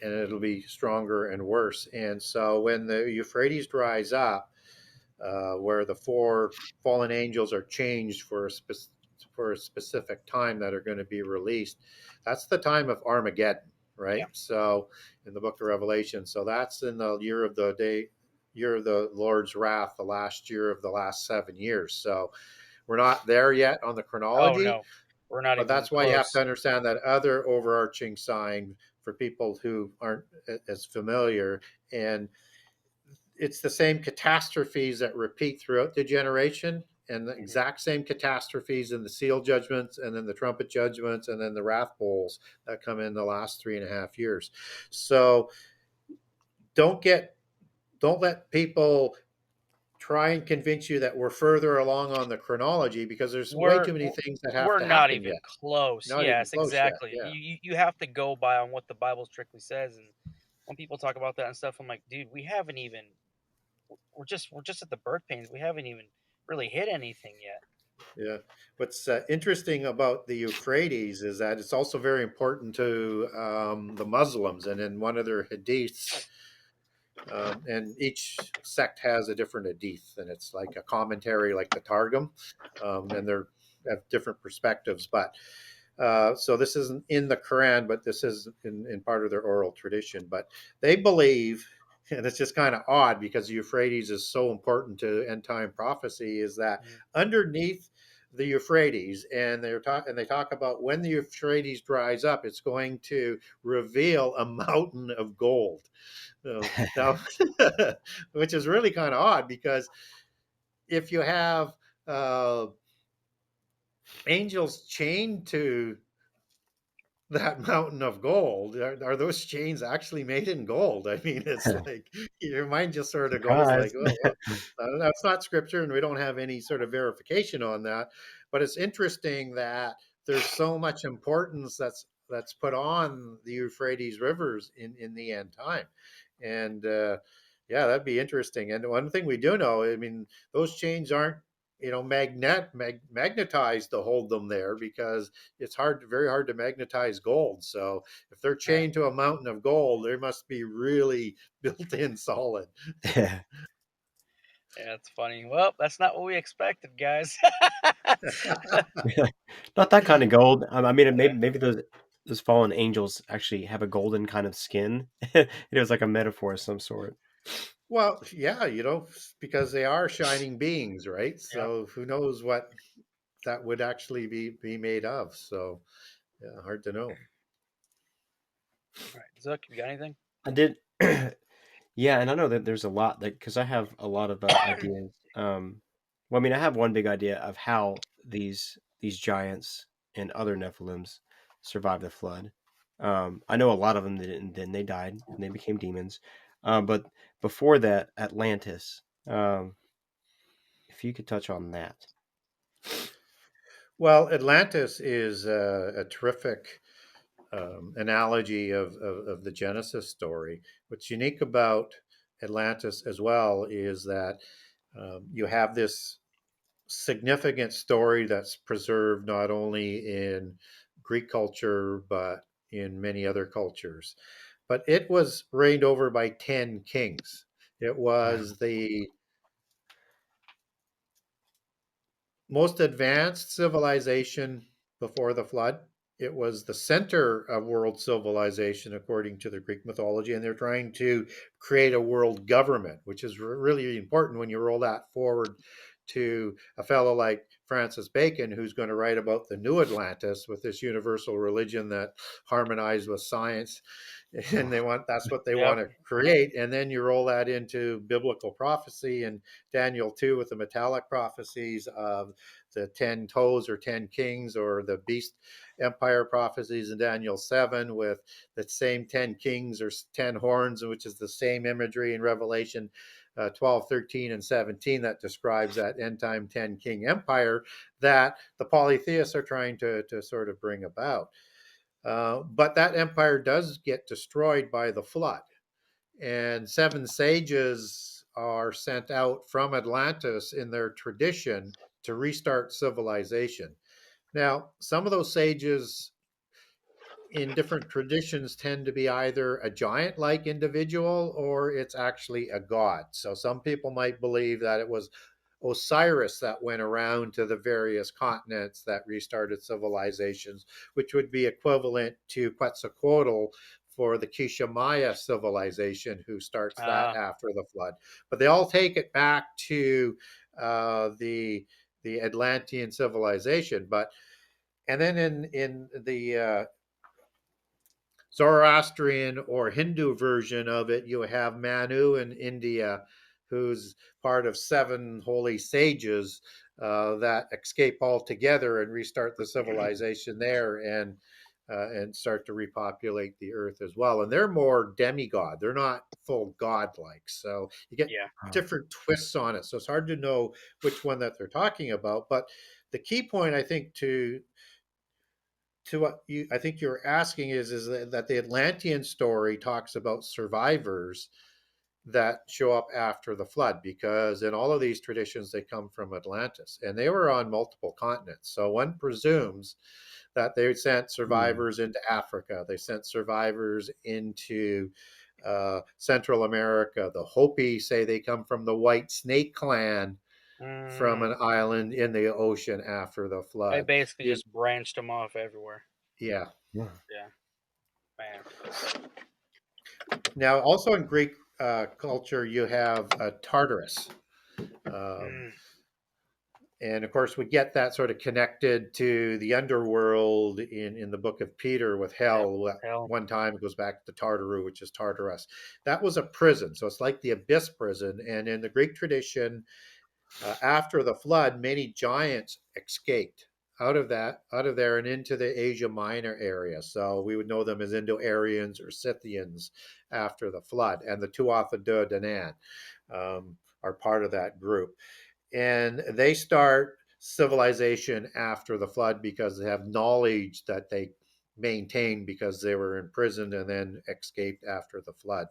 and it'll be stronger and worse. And so when the Euphrates dries up, where the four fallen angels are changed for a specific time that are going to be released, that's the time of Armageddon, right? Yep. So in the book of Revelation, so that's in the year of the Lord's wrath, the last year of the last 7 years. So we're not there yet on the Oh chronology, no, we're not but even that's why you have to close. understand that other overarching sign for people who aren't as familiar. And it's the same catastrophes that repeat throughout the generation, and the Hmm. exact same catastrophes in the seal judgments and then the trumpet judgments and then the wrath bowls that come in the last 3.5 years. So don't get don't let people try and convince you that we're further along on the chronology, because there's way We're too many things that have we're to not happen even yet. close. Not even Yes, close yet. exactly. Yeah. You have to go by on what the Bible strictly says, and when people talk about that and stuff, I'm like, dude, we haven't even. We're just at the birth pains. We haven't even really hit anything yet. Yeah. What's interesting about the Euphrates is that it's also very important to the Muslims. And in one of their hadiths, and each sect has a different hadith, and it's like a commentary, like the Targum, and they're have different perspectives. But so this isn't in the Quran, but this is in part of their oral tradition. But they believe, and it's just kind of odd because the Euphrates is so important to end time prophecy, is that Mhm. underneath the Euphrates, and they talk about when the Euphrates dries up, it's going to reveal a mountain of gold. Now, which is really kind of odd because if you have uh, angels chained to that mountain of gold, are those chains actually made in gold? I mean, it's like your mind just sort of goes like, Surprise. well, that's not scripture, and we don't have any sort of verification on that. But it's interesting that there's so much importance that's put on the Euphrates rivers in the end time, and yeah, that'd be interesting. And one thing we do know, I mean, those chains aren't magnetized to hold them there, because it's very hard to magnetize gold. So if they're Right. chained to a mountain of gold, they must be really built in solid. Yeah. Yeah, it's funny. Well, that's not what we expected, guys. Not that kind of gold. I mean, Yeah. maybe those fallen angels actually have a golden kind of skin. It was like a metaphor of some sort. Well, yeah, because they are shining beings, right? Yep. So who knows what that would actually be made of? So yeah, hard to know. All right, Zook, you got anything? I did. Yeah, and I know that there's a lot that because I have a lot of ideas. Well, I mean, I have one big idea of how these giants and other Nephilims survived the flood. I know a lot of them didn't, and then they died and they became demons. But before that, Atlantis. If you could touch on that. Well, Atlantis is a terrific analogy of the Genesis story. What's unique about Atlantis as well is that you have this significant story that's preserved not only in Greek culture but in many other cultures. But it was reigned over by 10 kings. It was the most advanced civilization before the flood. It was the center of world civilization, according to the Greek mythology, and they're trying to create a world government, which is really important when you roll that forward to a fellow like Francis Bacon, who's going to write about the new Atlantis with this universal religion that harmonized with science. And that's what they want Yep. to create. And then you roll that into biblical prophecy and Daniel 2 with the metallic prophecies of the 10 toes or 10 kings, or the beast empire prophecies in Daniel 7 with the same 10 kings or 10 horns, which is the same imagery in Revelation 12, 13, and 17 that describes that end time 10 king empire that the polytheists are trying to sort of bring about. But that empire does get destroyed by the flood, and seven sages are sent out from Atlantis in their tradition to restart civilization. Now, some of those sages in different traditions tend to be either a giant like individual or it's actually a god. So some people might believe that it was Osiris that went around to the various continents that restarted civilizations, which would be equivalent to Quetzalcoatl for the Quiché Maya civilization, who starts that Uh, after the flood. But they all take it back to the Atlantean civilization. But and then in the Zoroastrian or Hindu version of it, you have Manu in India, who's part of seven holy sages that escape altogether and restart the civilization there, and start to repopulate the earth as well. And they're more demigod; they're not full godlike. So you get yeah. different twists on it. So it's hard to know which one that they're talking about. But the key point, I think, to what you I think you're asking is that the Atlantean story talks about survivors that show up after the flood, because in all of these traditions they come from Atlantis and they were on multiple continents. So one presumes that they sent survivors into Africa, they sent survivors into Central America. The Hopi say they come from the White Snake Clan from Mm, an island in the ocean after the they flood. basically You, just branched them off everywhere. yeah. Yeah, man. Now, also in Greek culture, you have Tartarus. Um, Mm, and of course, we get that sort of connected to the underworld in the book of Peter with yep. hell. Hell. One time it goes back to Tartaru, which is Tartarus. That was a prison. So it's like the abyss prison. And in the Greek tradition, after the flood, many giants escaped out of there and into the Asia Minor area. So we would know them as Indo-Aryans or Scythians after the flood, and the Tuatha De Danann are part of that group. And they start civilization after the flood because they have knowledge that they maintained because they were imprisoned and then escaped after the flood.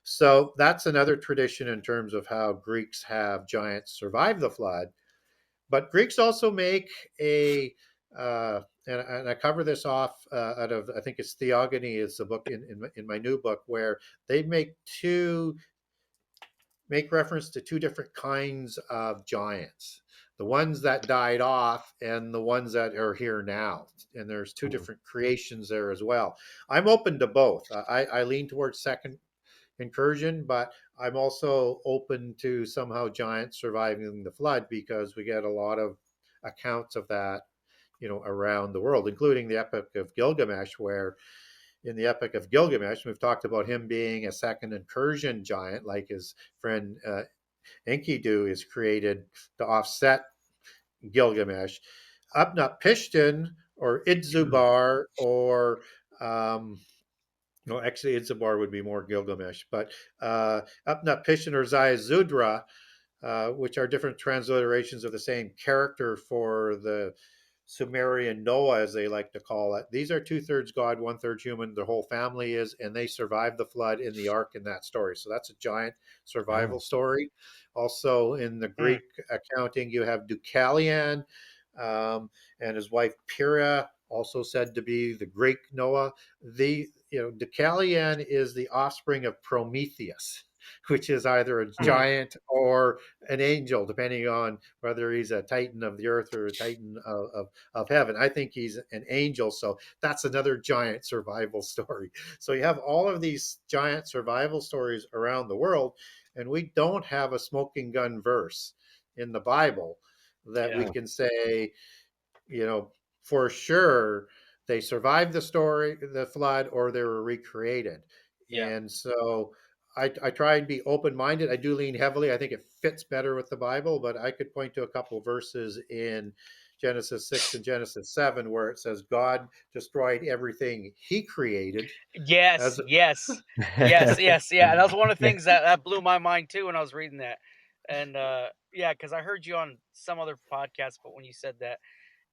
So that's another tradition in terms of how Greeks have giants survive the flood. But Greeks also make a, and I cover this off out of, I think it's Theogony is the book in my new book, where they make reference to two different kinds of giants, the ones that died off and the ones that are here now. And there's two different creations there as well. I'm open to both. I lean towards second incursion, but I'm also open to somehow giants surviving the flood, because we get a lot of accounts of that, around the world, including the Epic of Gilgamesh, where in the Epic of Gilgamesh, we've talked about him being a second incursion giant, like his friend Enkidu is created to offset Gilgamesh. Upnapishtim or Idzubar or no, actually, Idzubar would be more Gilgamesh, but Upnapishtim or Ziusudra, which are different transliterations of the same character for the Sumerian Noah, as they like to call it. These are two-thirds God, one-third human. Their whole family is, and they survived the flood in the ark in that story. So that's a giant survival story. Also, in the Mm, Greek accounting, you have Deucalion and his wife Pyrrha. also said to be the Greek Noah. Deucalion is the offspring of Prometheus, which is either a giant or an angel, depending on whether he's a titan of the earth or a titan of heaven. I think he's an angel, so that's another giant survival story. So you have all of these giant survival stories around the world, and we don't have a smoking gun verse in the Bible that we Yeah. can say, for sure they survived the flood, or they were recreated. Yeah. And so I try and be open minded. I do lean heavily. I think it fits better with the Bible, but I could point to a couple of verses in Genesis 6 and Genesis 7 where it says God destroyed everything he created Yes. as Yes. Yes. Yes. Yeah. That was one of the things that blew my mind too when I was reading that. And yeah, because I heard you on some other podcast, but when you said that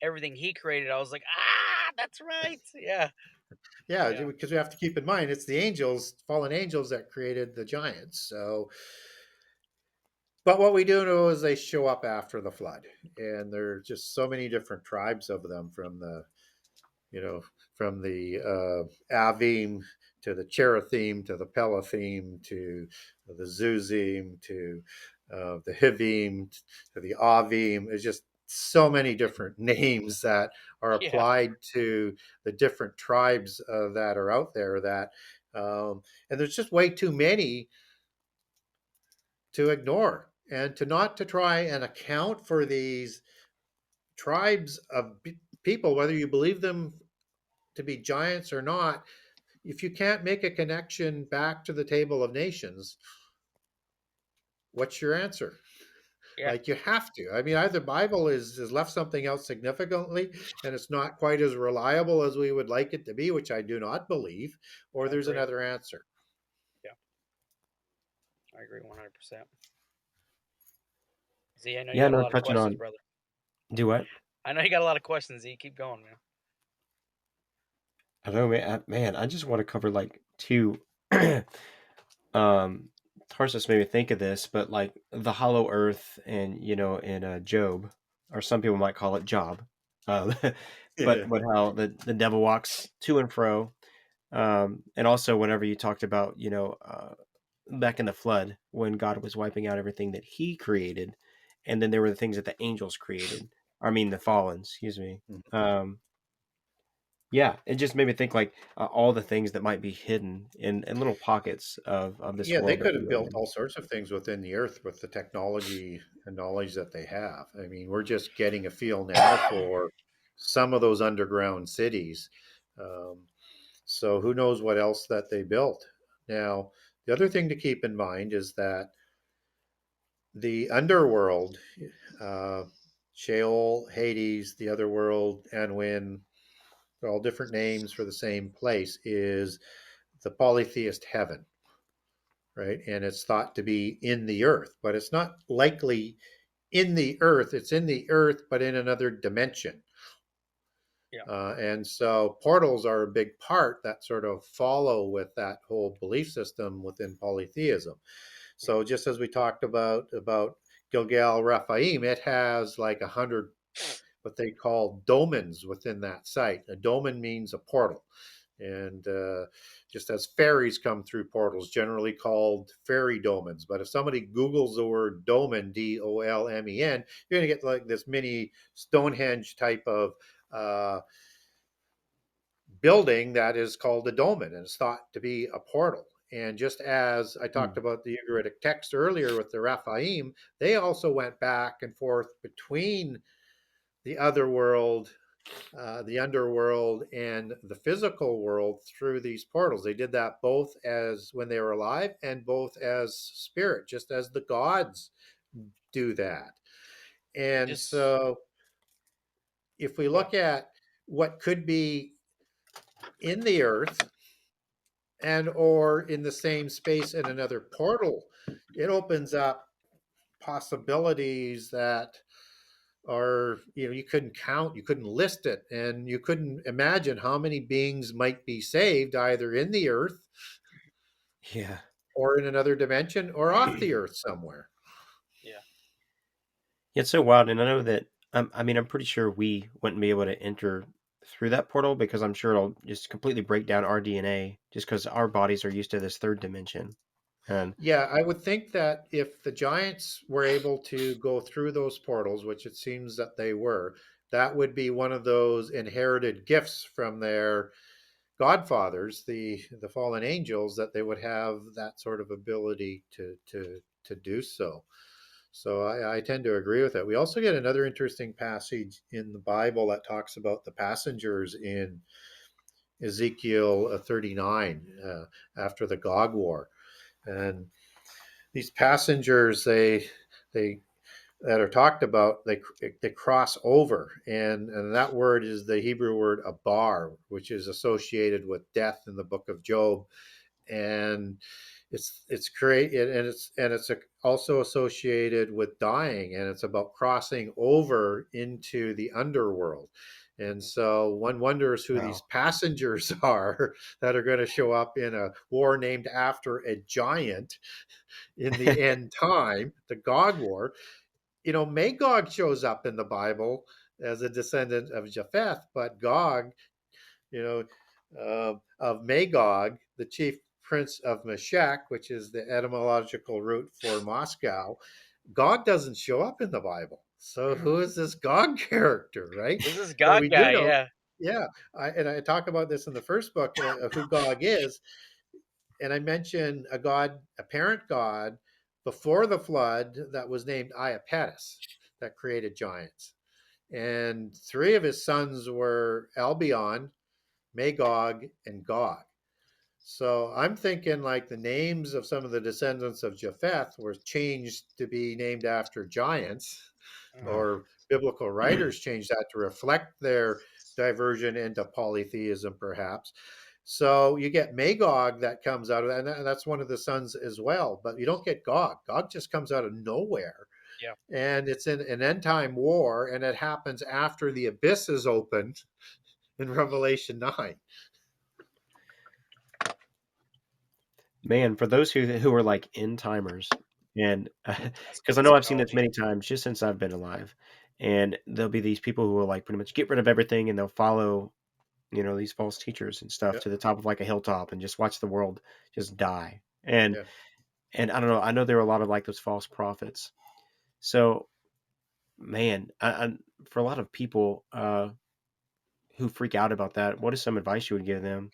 everything he created, I was like, that's right. Yeah. yeah, Yeah. because we have to keep in mind it's the angels, fallen angels, that created the giants. So, but what we do know is they show up after the flood, and there are just so many different tribes of them, you know, from the Avim to the Cherithim to the Pelathim to the Zuzim to the Hivim to the Avim. There's just so many different names that are Yeah. applied to the different tribes that are out there. And there's just way too many to ignore, and to try and account for these tribes of people, whether you believe them to be giants or not. If you can't make a connection back to the table of nations, what's your answer? Yeah. Like, you have to. I mean, either Bible has left something out significantly and it's not quite as reliable as we would like it to be, which I do not believe, or I there's agree. another answer. Yeah. I agree 100%. Z, I know you Yeah, got a no, lot of touching questions, on brother. do what? I know you got a lot of questions, Z. Keep going, man. I don't know, man. I just want to cover like two. Tarsus made me think of this, but like the hollow earth, and in Job, or some people might call it Job, um, Yeah. but how the devil walks to and fro, and also whenever you talked about back in the flood when God was wiping out everything that He created, and then there were the things that the angels created. I mean, the fallen, excuse me. Um, yeah, it just made me think like all the things that might be hidden in little pockets of this Yeah, they world that could we have live built in. all sorts of things within the earth with the technology and knowledge that they have. I mean, we're just getting a feel now for some of those underground cities. Um, so who knows what else that they built. Now, the other thing to keep in mind is that the underworld, uh, Sheol, Hades, the otherworld, Anwin, they're all different names for the same place, is the polytheist heaven, right? And it's thought to be in the earth, but it's not likely in the earth. It's in the earth, but in another dimension. Yeah. And so portals are a big part that sort of follow with that whole belief system within polytheism. Yeah. So just as we talked about Gilgal Raphaim, it has like 100 what they call domens within that site. A domen means a portal. And just as ferries come through portals, generally called fairy domens. But if somebody Googles the word domen, Dolmen, you're going to get like this mini Stonehenge type of uh, building that is called a domen, and it's thought to be a portal. And just as I talked Hmm. about the Ugaritic text earlier with the Raphaim, they also went back and forth between the other world, the underworld, and the physical world through these portals. They did that both as when they were alive and both as spirit, just as the gods do that. It And just so if we go ahead. look at what could be in the earth and or in the same space in another portal, it opens up possibilities that are, you couldn't count, you couldn't list it, and you couldn't imagine how many beings might be saved either in the earth Yeah. or in another dimension or off the earth somewhere. Yeah. It's so wild, and I know that I mean I'm pretty sure we wouldn't be able to enter through that portal because I'm sure it'll just completely break down our DNA just because our bodies are used to this third dimension. And Yeah, I would think that if the giants were able to go through those portals, which it seems that they were, that would be one of those inherited gifts from their godfathers, the fallen angels, that they would have that sort of ability to do so. So I tend to agree with that. We also get another interesting passage in the Bible that talks about the passengers in Ezekiel 39 after the Gog War, and these passengers they that are talked about they cross over, and that word is the Hebrew word abar, which is associated with death in the book of Job, and it's great, and it's also associated with dying, and it's about crossing over into the underworld. And so one wonders who these wow. passengers are that are going to show up in a war named after a giant in the end time, the Gog War. Magog shows up in the Bible as a descendant of Japheth, but Gog, you know, of Magog, the chief prince of Meshech, which is the etymological root for Moscow, Gog doesn't show up in the Bible. So who is this Gog character, right? Who's this But God we do guy? know, Yeah. yeah, I talk about this in the first book of who Gog is, and I mention a god, a parent god, before the flood that was named Iapetus, that created giants. And three of his sons were Albion, Magog, and Gog. So I'm thinking like the names of some of the descendants of Japheth were changed to be named after giants, Mhm. Wow. or biblical writers changed that to reflect their diversion into polytheism, perhaps. So you get Magog that comes out of that, and that's one of the sons as well. But you don't get Gog. Gog just comes out of nowhere, Yeah. and it's in an end time war, and it happens after the abyss is opened in Revelation 9. Man, for those who are like end timers, and That's because good I know I've seen this eschatology. many times just since I've been alive, and there'll be these people who will like pretty much get rid of everything and they'll follow, these false teachers and stuff Yeah, to the top of like a hilltop and just watch the world just die. And yeah. and I don't know, I know there are a lot of like those false prophets. So man, for a lot of people who freak out about that, what is some advice you would give them?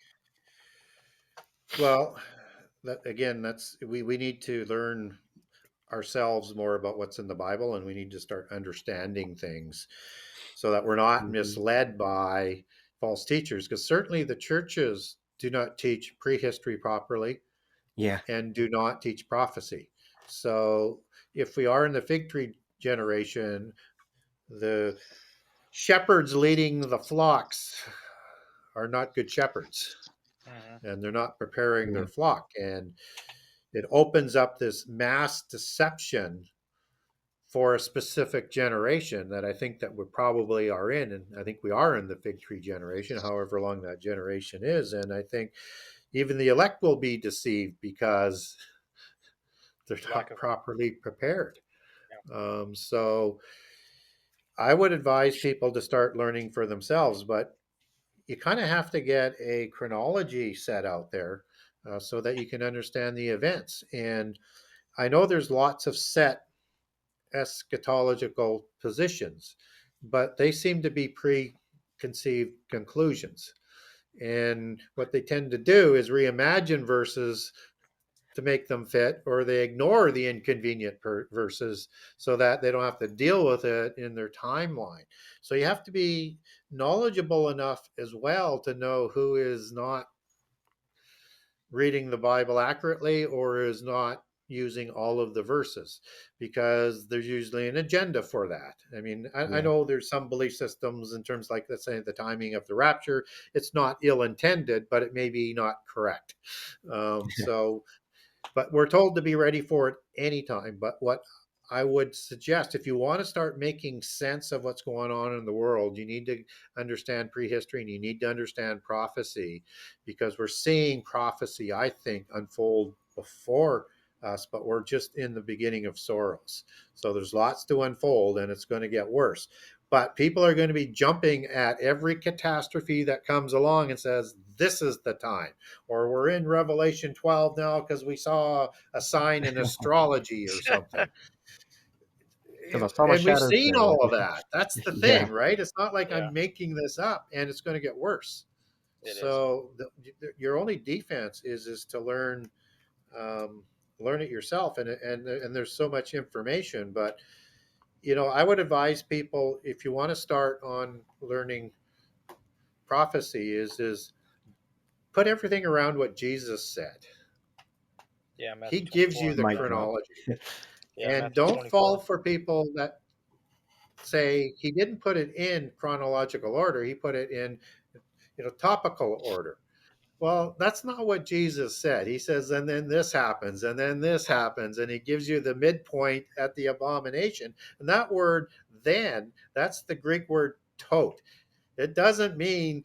Well, that again, that's we need to learn ourselves more about what's in the Bible, and we need to start understanding things so that we're not Mhm. misled by false teachers. Because certainly the churches do not teach prehistory properly Yeah. and do not teach prophecy. So if we are in the fig tree generation, the shepherds leading the flocks are not good shepherds, Mhm. and they're not preparing Yeah. their flock. And it opens up this mass deception for a specific generation that I think that we probably are in. And I think we are in the fig tree generation, however long that generation is. And I think even the elect will be deceived because they're Lack not of. properly prepared. Yeah. So I would advise people to start learning for themselves, but you kind of have to get a chronology set out there so that you can understand the events. And I know there's lots of set eschatological positions, but they seem to be preconceived conclusions. And what they tend to do is reimagine verses to make them fit, or they ignore the inconvenient verses so that they don't have to deal with it in their timeline. So you have to be knowledgeable enough as well to know who is not reading the Bible accurately or is not using all of the verses, because there's usually an agenda for that. I mean, I Yeah. know there's some belief systems in terms like, let's say, the timing of the rapture. It's not ill intended, but it may be not correct. So but we're told to be ready for it anytime. But what I would suggest, if you want to start making sense of what's going on in the world, you need to understand prehistory and you need to understand prophecy, because we're seeing prophecy, I think, unfold before us, but we're just in the beginning of sorrows. So there's lots to unfold and it's going to get worse. But people are going to be jumping at every catastrophe that comes along and says, this is the time. Or we're in Revelation 12 now because we saw a sign in astrology or something. Because I saw my And we've shadow seen say. all of that. That's the Yeah. thing, right? It's not like Yeah, I'm making this up, and it's going to get worse. it is. So your only defense is to um, learn it yourself, and there's so much information. But I would advise people, if you want to start on learning prophecy, is put everything around what Jesus said. Yeah, He Matthew gives 24. you the Mic Yeah, drop. chronology, yeah, and Matthew don't fall 24. for people that say he didn't put it in chronological order. He put it in topical order. Well, that's not what Jesus said. He says, and then this happens, and then this happens, and he gives you the midpoint at the abomination. And that word then, that's the Greek word tot. It doesn't mean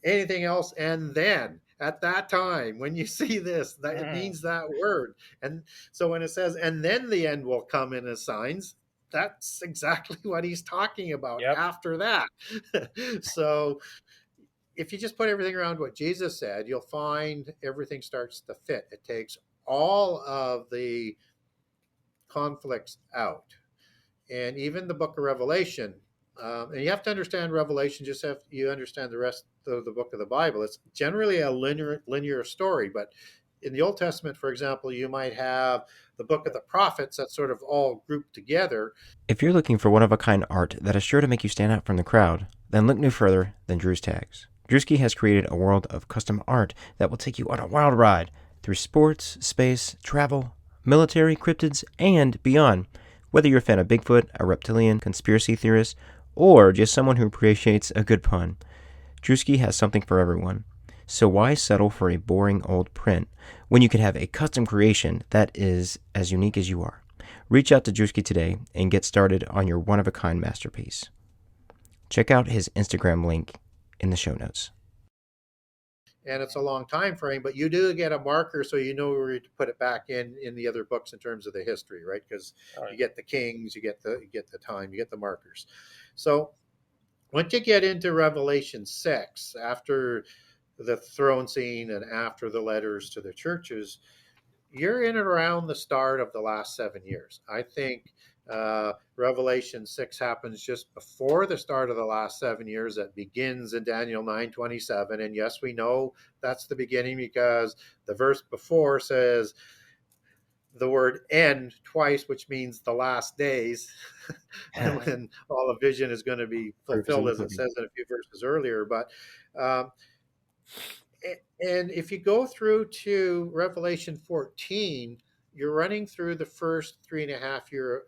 anything else, and then at that time, when you see this, that it Mm, means that word. And so when it says, and then the end will come in as signs, that's exactly what he's talking about yep. after that. So if you just put everything around what Jesus said, you'll find everything starts to fit. It takes all of the conflicts out. And even the book of Revelation, and you have to understand Revelation just if you understand the rest of the book of the Bible. It's generally a linear story, but in the Old Testament, for example, you might have the book of the prophets that's sort of all grouped together. If you're looking for one-of-a-kind art that is sure to make you stand out from the crowd, then look no further than Drew's Tags. Drewski has created a world of custom art that will take you on a wild ride through sports, space, travel, military, cryptids, and beyond. Whether you're a fan of Bigfoot, a reptilian, conspiracy theorist, or just someone who appreciates a good pun, Drewski has something for everyone. So why settle for a boring old print when you can have a custom creation that is as unique as you are? Reach out to Drewski today and get started on your one-of-a-kind masterpiece. Check out his Instagram link in the show notes. And it's a long time frame, but you do get a marker so you know where to put it back in the other books in terms of the history, right? Because Right. you get the kings, you get the time, you get the markers. So once you get into Revelation 6, after the throne scene and after the letters to the churches, you're in and around the start of the last 7 years. I think Revelation 6 happens just before the start of the last 7 years. That begins in Daniel 9:27. And yes, we know that's the beginning because the verse before says the word end twice, which means the last days, and when all the vision is going to be fulfilled, as it says in a few verses earlier. But um, and if you go through to Revelation 14, you're running through the first 3.5 year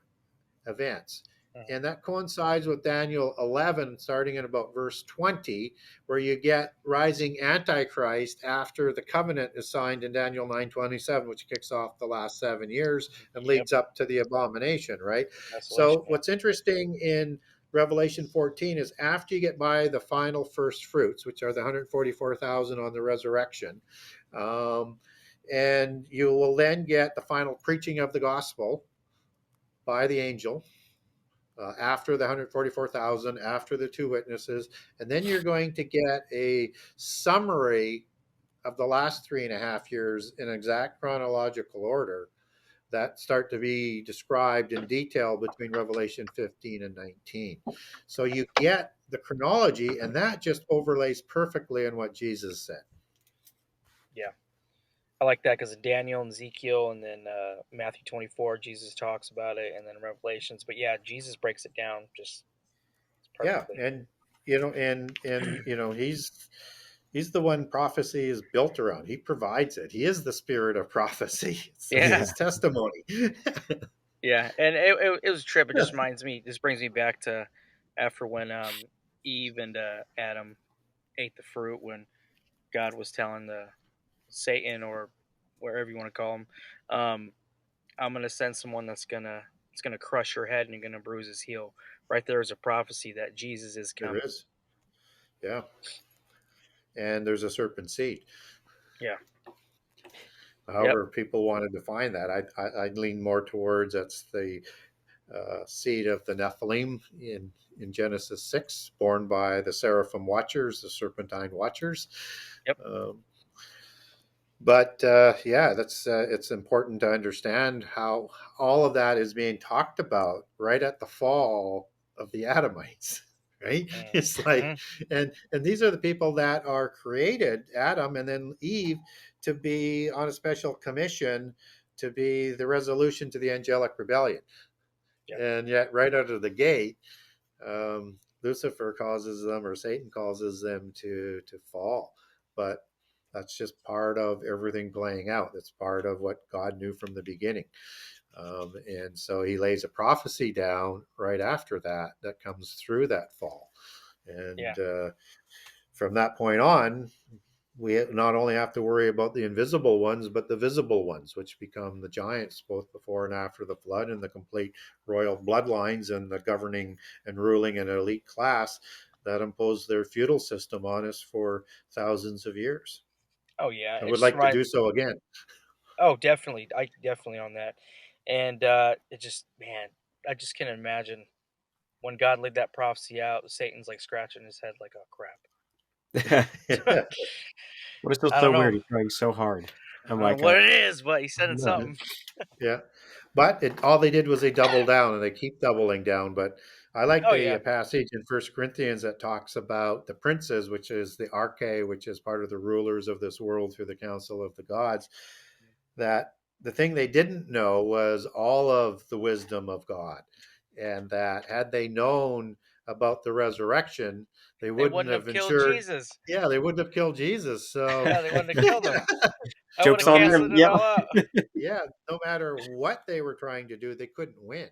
events. Mhm. And that coincides with Daniel 11, starting in about verse 20, where you get rising Antichrist after the covenant is signed in Daniel 9:27, which kicks off the last 7 years and Yep. leads up to the abomination, right? Desolation. So, what's interesting in Revelation 14 is after you get by the final first fruits, which are the 144,000 on the resurrection, um, and you will then get the final preaching of the gospel by the angel after the 144,000, after the two witnesses, and then you're going to get a summary of the last 3.5 years in exact chronological order that start to be described in detail between Revelation 15 and 19. So you get the chronology, and that just overlays perfectly on what Jesus said. Yeah, I like that because Daniel and Ezekiel, and then Matthew 24, Jesus talks about it, and then Revelations. But yeah, Jesus breaks it down just Yeah, perfectly. and he's the one prophecy is built around. He provides it. He is the spirit of prophecy. It's Yeah, his testimony. yeah, and it was a trip. It just reminds me. This brings me back to after when Eve and Adam ate the fruit when God was telling the Satan or wherever you want to call him, um, I'm gonna send someone it's gonna crush your head and you're gonna bruise his heel. Right there is a prophecy that Jesus is There coming. is, yeah, and there's a serpent seed. Yeah. Yep. However, people want to define that. I'd lean more towards that's the seed of the Nephilim in Genesis 6, born by the Seraphim Watchers, the Serpentine Watchers. Yep. But yeah, that's it's important to understand how all of that is being talked about right at the fall of the Adamites. Right? It's like, and these are the people that are created, Adam and then Eve, to be on a special commission to be the resolution to the angelic rebellion. Yep. And yet, right out of the gate, Lucifer causes them, or Satan causes them to fall. But that's just part of everything playing out. That's part of what God knew from the beginning. And so he lays a prophecy down right after that comes through that fall. And from that point on, we not only have to worry about the invisible ones, but the visible ones, which become the giants, both before and after the flood, and the complete royal bloodlines and the governing and ruling and elite class that imposed their feudal system on us for thousands of years. Oh yeah, I it would just like to reminds. do so again. Oh, definitely. I definitely on that, and it just man, I just can't imagine when God laid that prophecy out. Satan's like scratching his head like, oh crap. What is still I so don't know. weird? He's trying so hard. I'm I don't know like, what it is, but he said it's no. something. Yeah, but all they did was they doubled down, and they keep doubling down. But I like Oh the yeah. passage in First Corinthians that talks about the princes, which is the arche, which is part of the rulers of this world through the council of the gods. That the thing they didn't know was all of the wisdom of God, and that had they known about the resurrection, they They wouldn't wouldn't have have killed ensured. Jesus. Yeah, they wouldn't have killed Jesus. So Yeah, they wouldn't have killed him. I would Joke's have no on matter, them. canceled it Yep. all out. yeah, no matter what they were trying to do, they couldn't win.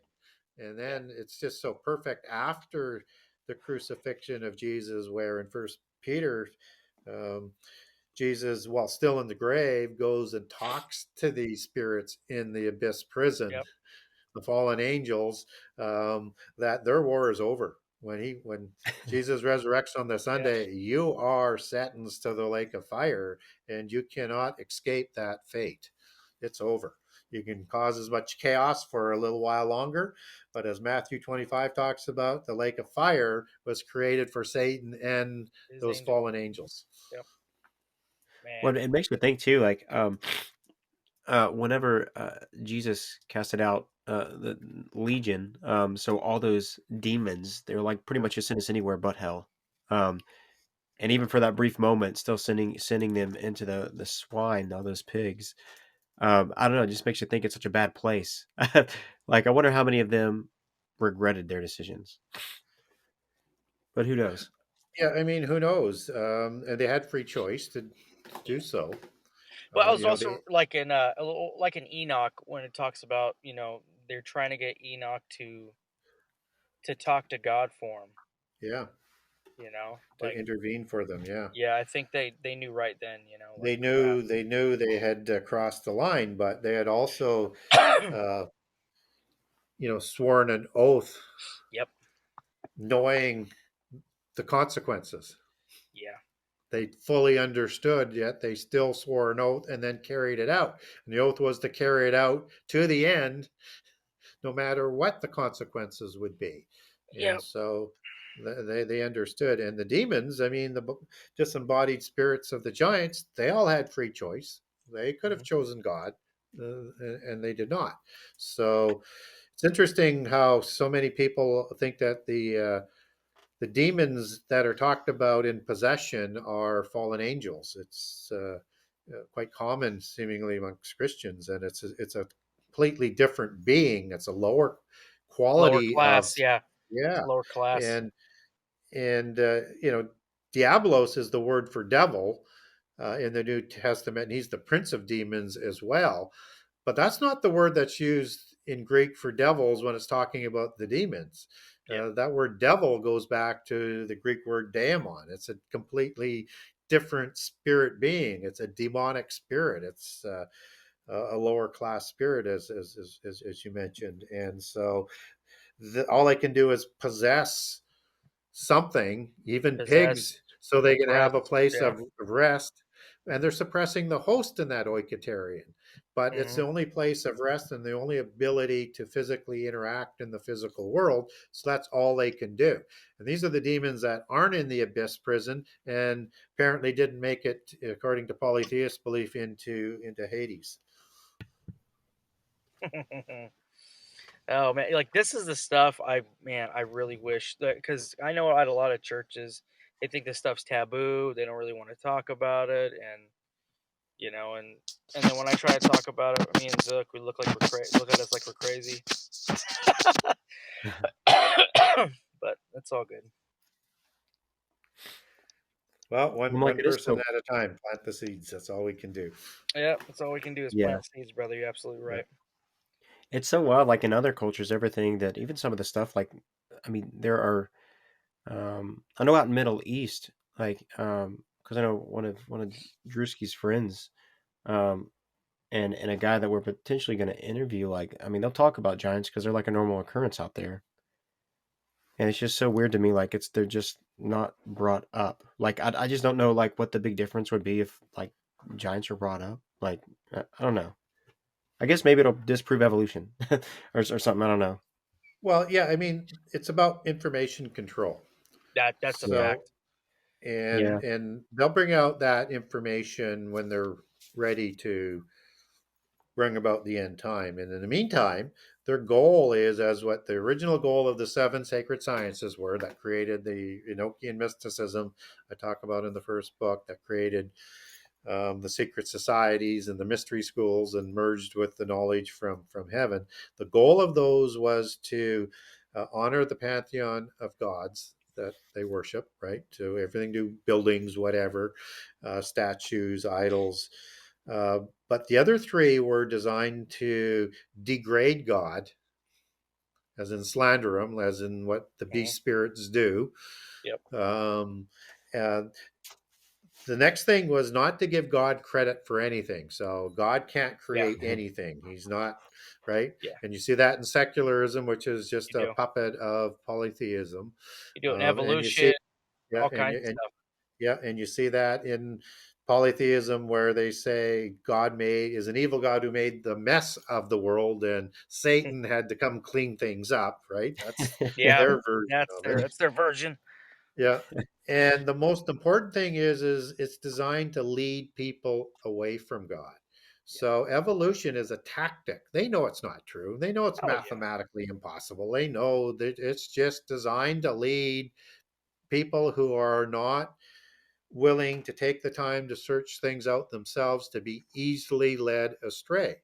And Yeah. then it's just so perfect after the crucifixion of Jesus, where in First Peter, um, Jesus, while still in the grave, goes and talks to these spirits in the abyss prison, Yep. the fallen angels, that their war is over. When Jesus resurrects on the Yeah. Sunday, you are sentenced to the lake of fire, and you cannot escape that fate. It's over. You can cause as much chaos for a little while longer, but as Matthew 25 talks about, the lake of fire was created for Satan and His those angel. fallen angels. Yep. Man. Well, it makes me think too, like, whenever Jesus casted out the legion, so all those demons, they're like pretty Yeah. much just send us anywhere but hell. Um, and even for that brief moment, still sending them into the swine, all those pigs. I don't know, it just makes you think it's such a bad place. Like, I wonder how many of them regretted their decisions, but who knows? Yeah, I mean, who knows? And they had free choice to do so. But I was They, also like in a little like in Enoch when it talks about they're trying to get Enoch to talk to God for him. yeah, to Like intervene for them. Yeah, yeah, I think they knew right then. Like they knew they had crossed the line, but they had also, crap. uh, sworn an oath, Yep. knowing the consequences. Yeah. They fully understood, yet they still swore an oath and then carried it out. And the oath was to carry it out to the end, no matter what the consequences would be. And Yep. so they understood. And the demons, I mean, the disembodied spirits of the giants, they all had free choice. They could have Hmm. chosen God, and they did not. So it's interesting how so many people think that the demons that are talked about in possession are fallen angels. It's quite common, seemingly, amongst Christians, and it's a completely different being. It's a lower Lower quality of, class. Yeah. yeah, Lower class. and diabolos is the word for devil in the New Testament, and he's the prince of demons as well. But that's not the word that's used in Greek for devils when it's talking about the demons. Yeah. That word devil goes back to the Greek word daemon. It's a completely different spirit being. It's a demonic spirit. It's a lower class spirit, as you mentioned. And so all they can do is possess something, even Possess, pigs, so they can have oppress. a place Yeah. of rest. and they're suppressing the host in that oiketerion. But it's Hmm. the only place of rest and the only ability to physically interact in the physical world. So that's all they can do. And these are the demons that aren't in the abyss prison and apparently didn't make it, according to polytheist belief, into Hades. Oh man, like this is the stuff I really wish that, because I know at a lot of churches they think this stuff's taboo. They don't really want to talk about it, and and then when I try to talk about it, me and Zook, we look at us like we're crazy. But that's all good. Well, I'm like, one it is person so. at a time. Plant the seeds. That's all we can do. Yeah, that's all we can do is Yeah, plant seeds, brother. You're absolutely Yeah. right. it's so wild. Like in other cultures, everything that even some of the stuff, like, I mean, there are. I know out in Middle East, like, because I know one of Drewski's friends, um, and a guy that we're potentially going to interview. Like, I mean, they'll talk about giants because they're like a normal occurrence out there, and it's just so weird to me. Like, they're just not brought up. Like, I just don't know like what the big difference would be if like giants are brought up. Like, I don't know. I guess maybe it'll disprove evolution or something. I don't know. Well, yeah, I mean, it's about information control. That's a Yeah. So, fact. Yeah. and they'll bring out that information when they're ready to bring about the end time. And in the meantime, their goal is, as what the original goal of the seven sacred sciences were that created the Enochian mysticism I talk about in the first book, that created the secret societies and the mystery schools and merged with the knowledge from heaven. The goal of those was to honor the pantheon of gods that they worship, right? So everything to buildings, whatever, statues, idols. Uh, but the other three were designed to degrade God, as in slander him, as in what the Hmm. beast spirits do. Yep. Um, and the next thing was not to give God credit for anything. So God can't Yeah. create anything. He's not, right. Yeah. And you see that in secularism, which is You just a do. puppet of polytheism. You do it in And you see, evolution, yeah, all kinds of and stuff. yeah, and you see that in polytheism where they say God made is an evil God who made the mess of the world, and Satan had to come clean things up. Right. That's Yeah, their version that's of it. their version. Yeah. And the most important thing is it's designed to lead people away from God. Yeah. So evolution is a tactic. They know it's not true. They know it's Oh yeah. mathematically impossible. They know that it's just designed to lead people who are not willing to take the time to search things out themselves to be easily led astray.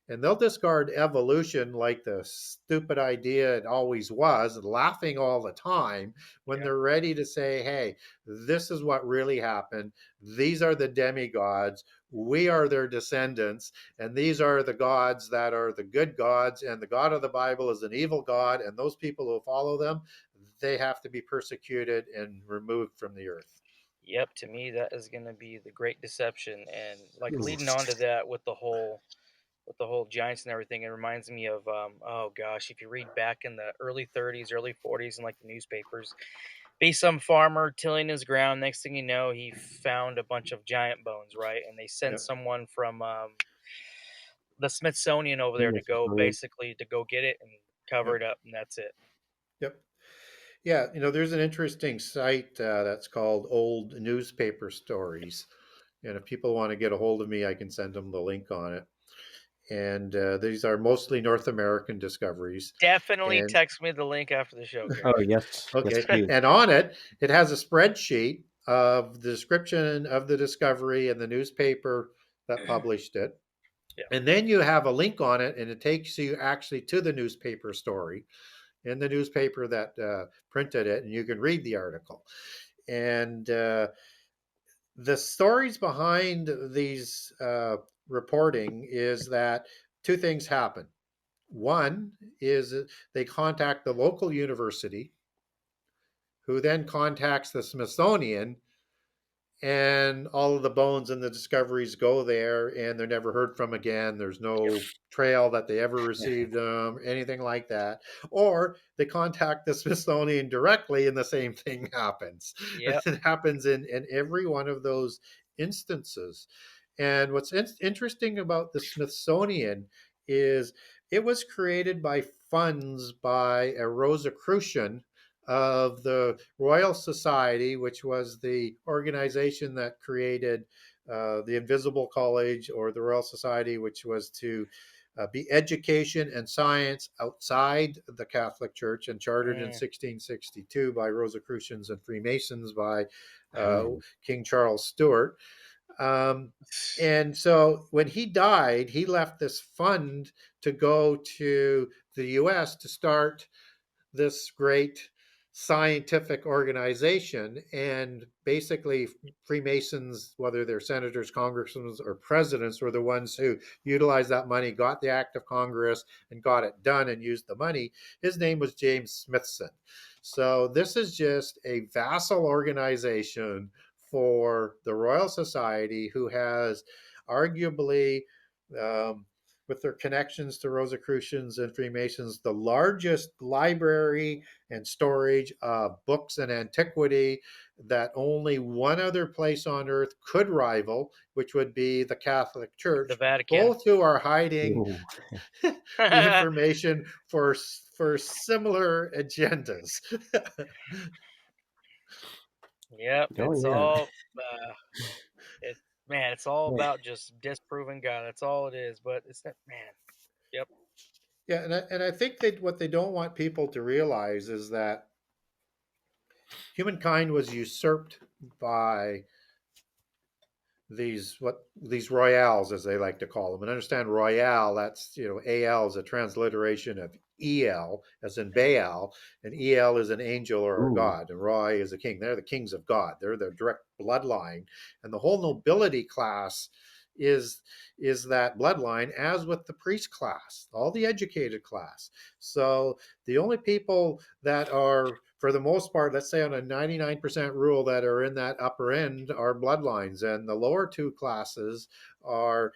And they'll discard evolution like the stupid idea it always was, laughing all the time when Yeah. they're ready to say, hey, this is what really happened. These are the demigods. We are their descendants. And these are the gods that are the good gods. And the God of the Bible is an evil God. And those people who follow them, they have to be persecuted and removed from the earth. Yep. To me, that is going to be the great deception, and like Ooh. leading on to that with the whole giants and everything. It reminds me of oh gosh, if you read back in the early 30s, early 40s, in like the newspapers, be some farmer tilling his ground. Next thing you know, he found a bunch of giant bones, right? And they send Yep. someone from the Smithsonian over there to Yes, go Smithsonian. basically to go get it and cover Yep. it up, and that's it. Yep. Yeah, there's an interesting site that's called Old Newspaper Stories. And if people want to get a hold of me, I can send them the link on it. And these are mostly North American discoveries. Definitely And text me the link after the show, Oh, Gary. yes. Yes, okay, please. and on it, it has a spreadsheet of the description of the discovery and the newspaper that published it. Yeah. And then you have a link on it, and it takes you actually to the newspaper story in the newspaper that printed it, and you can read the article. And the stories behind these reporting is that two things happen. One is they contact the local university, who then contacts the Smithsonian, and all of the bones and the discoveries go there, and they're never heard from again. There's no trail that they ever received them, anything like that. Or they contact the Smithsonian directly, and the same thing happens. Yep. It happens in every one of those instances. And what's interesting about the Smithsonian is it was created by funds by a Rosicrucian of the Royal Society, which was the organization that created the Invisible College, or the Royal Society, which was to be education and science outside the Catholic Church, and chartered in Mm. 1662 by Rosicrucians and Freemasons by uh, Hmm. King Charles Stuart. Um, and so when he died, he left this fund to go to the US to start this great scientific organization. And basically, Freemasons, whether they're senators, congressmen, or presidents, were the ones who utilized that money, got the act of Congress, and got it done and used the money. His name was James Smithson. So this is just a vassal organization for the Royal Society, who has arguably, um, with their connections to Rosicrucians and Freemasons, the largest library and storage of books and antiquity that only one other place on earth could rival, which would be the Catholic The Church, Vatican. both who are hiding Ooh. the information for similar agendas. Yep, Oh it's yeah. all it man, it's all Man. about just disproving God. That's all it is. But it's that man. Yep. Yeah, and I think that what they don't want people to realize is that humankind was usurped by these royales, as they like to call them. And understand, royale, that's, al is a transliteration of el, as in Baal, and el is an angel or a Ooh. god, and roy is a king. They're the kings of God. They're the direct bloodline, and the whole nobility class is that bloodline, as with the priest class, all the educated class. So the only people that are, for the most part, let's say on a 99% rule, that are in that upper end are bloodlines. And the lower two classes are,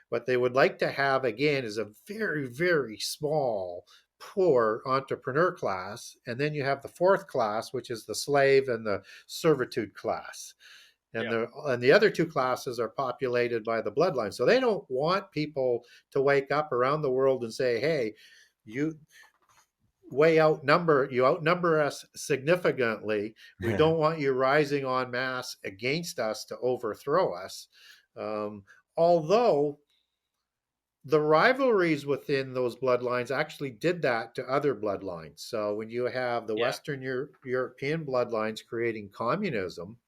what they would like to have again is a very, very small, poor entrepreneur class. And then you have the fourth class, which is the slave and the servitude class. And Yep. the other two classes are populated by the bloodline. So they don't want people to wake up around the world and say, hey, you outnumber us significantly. We don't want you rising en masse against us to overthrow us. Um, Although the rivalries within those bloodlines actually did that to other bloodlines. So when you have the Yeah. Western European bloodlines creating communism,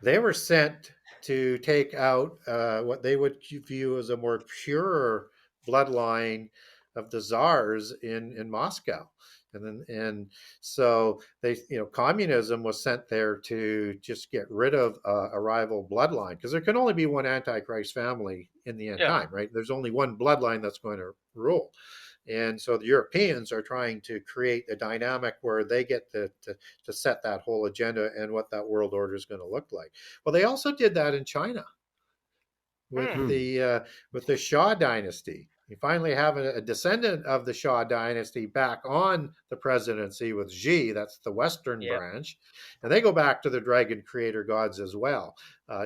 they were sent to take out what they would view as a more pure bloodline of the czars in Moscow. And so they, communism was sent there to just get rid of a rival bloodline, because there can only be one Antichrist family in the end Yeah. time, right? There's only one bloodline that's going to rule. And so the Europeans are trying to create a dynamic where they get to set that whole agenda and what that world order is going to look like. Well, they also did that in China with Hmm. Hmm. the Shah dynasty. You finally have a descendant of the Shah dynasty back on the presidency with Xi. That's the Western Yep. branch, and they go back to the dragon creator gods as well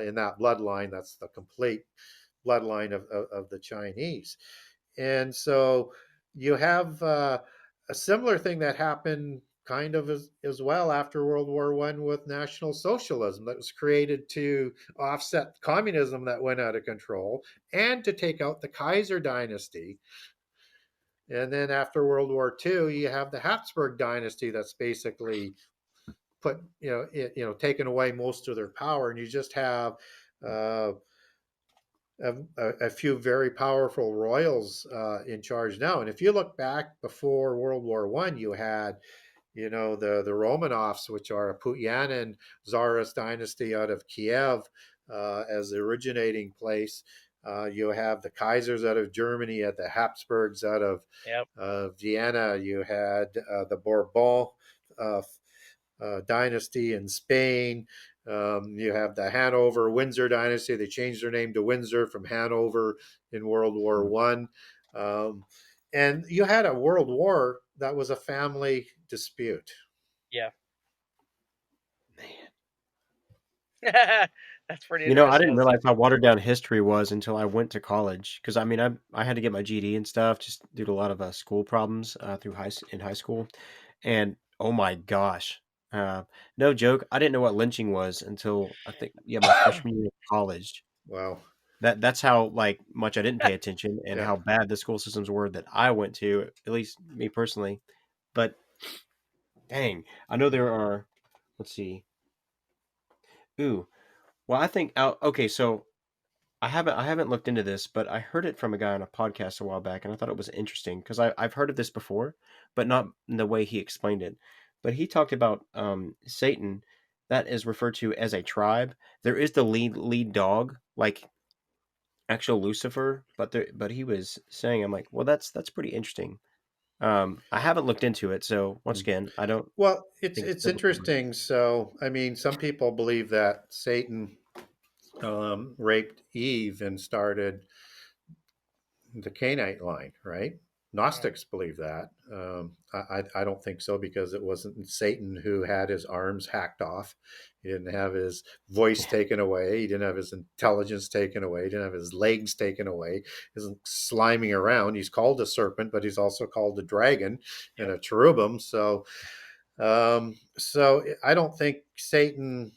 in that bloodline. That's the complete bloodline of the Chinese. And so you have a similar thing that happened kind of as well after World War One with National Socialism, that was created to offset communism that went out of control and to take out the Kaiser dynasty. And then after World War Two, you have the Habsburg dynasty that's basically put, taken away most of their power, and you just have uh, a few very powerful royals in charge now. And if you look back before World War One, you had, the Romanovs, which are a Putyanin Tsarist dynasty out of Kiev as the originating place. You have the Kaisers out of Germany, you had the Habsburgs out of Yep. Vienna, you had the Bourbon uh, dynasty in Spain. You have the Hanover Windsor dynasty. They changed their name to Windsor from Hanover in World War One. And you had a world war that was a family dispute. Yeah. Man. That's pretty I interesting. didn't realize how watered down history was until I went to college. Because I mean, I had to get my GED and stuff just due to a lot of school problems through in high school, and oh my gosh, uh, no joke, I didn't know what lynching was until I think my freshman year of college. Wow. That's how like much I didn't pay attention and Yeah. how bad the school systems were that I went to, at least me personally. But dang, I know there are. Let's see. Ooh, well, I think out. Okay, so I haven't looked into this, but I heard it from a guy on a podcast a while back, and I thought it was interesting because I've heard of this before, but not in the way he explained it. But he talked about Satan, that is referred to as a tribe. There is the lead dog, like actual Lucifer, but he was saying, I'm like, well, that's pretty interesting. I haven't looked into it, so once again, I don't Well, it's think it's it's biblical. interesting. So, I mean, some people believe that Satan raped Eve and started the Canaanite line, right? Gnostics believe that. I don't think so because it wasn't Satan who had his arms hacked off. He didn't have his voice taken away. He didn't have his intelligence taken away. He didn't have his legs taken away. He isn't sliming around. He's called a serpent, but he's also called a dragon and Yep. a cherubim. So I don't think Satan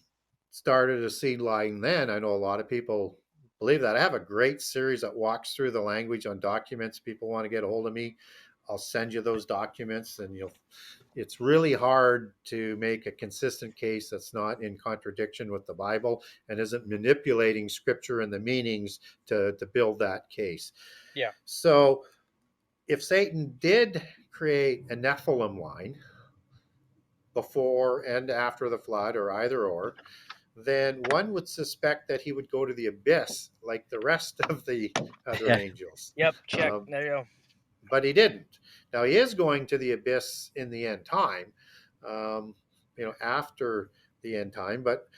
started a seed line then. I know a lot of people believe that. I have a great series that walks through the language on documents. People want to get a hold of me, I'll send you those documents, and it's really hard to make a consistent case that's not in contradiction with the Bible and isn't manipulating scripture and the meanings to build that case. Yeah. So if Satan did create a Nephilim line before and after the flood, or either or, then one would suspect that he would go to the abyss like the rest of the other Yeah. angels. Yep. Check. Um, There you go. but he didn't. Now he is going to the abyss in the end time, um, after the end time. But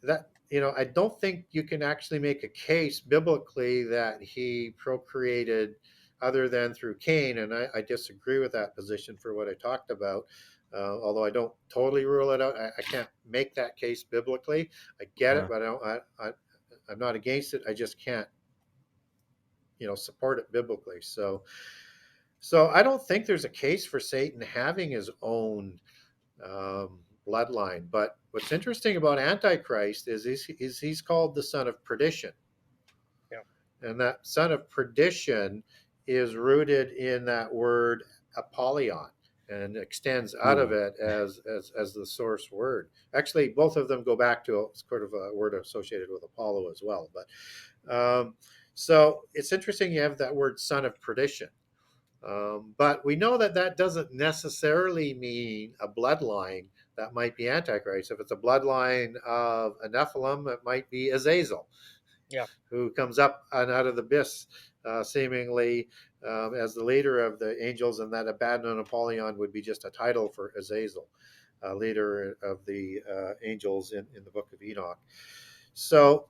that, I don't think you can actually make a case biblically that he procreated other than through Cain, and I disagree with that position for what I talked about. Although I don't totally rule it out, I can't make that case biblically. I get it, Uh, but I don't. I'm not against it. I just can't, support it biblically. So I don't think there's a case for Satan having his own bloodline. But what's interesting about Antichrist is he's called the son of perdition. Yeah. And that son of perdition is rooted in that word Apollyon and extends out of hmm. it as the source word. Actually, both of them go back to sort of a word associated with Apollo as well. So it's interesting you have that word son of perdition. But we know that that doesn't necessarily mean a bloodline that might be Antichrist. If it's a bloodline of a Nephilim, it might be Azazel, Yeah. who comes up and out of the abyss, seemingly as the leader of the angels, and that Abaddon and Apollyon would be just a title for Azazel, leader of the angels in the book of Enoch. So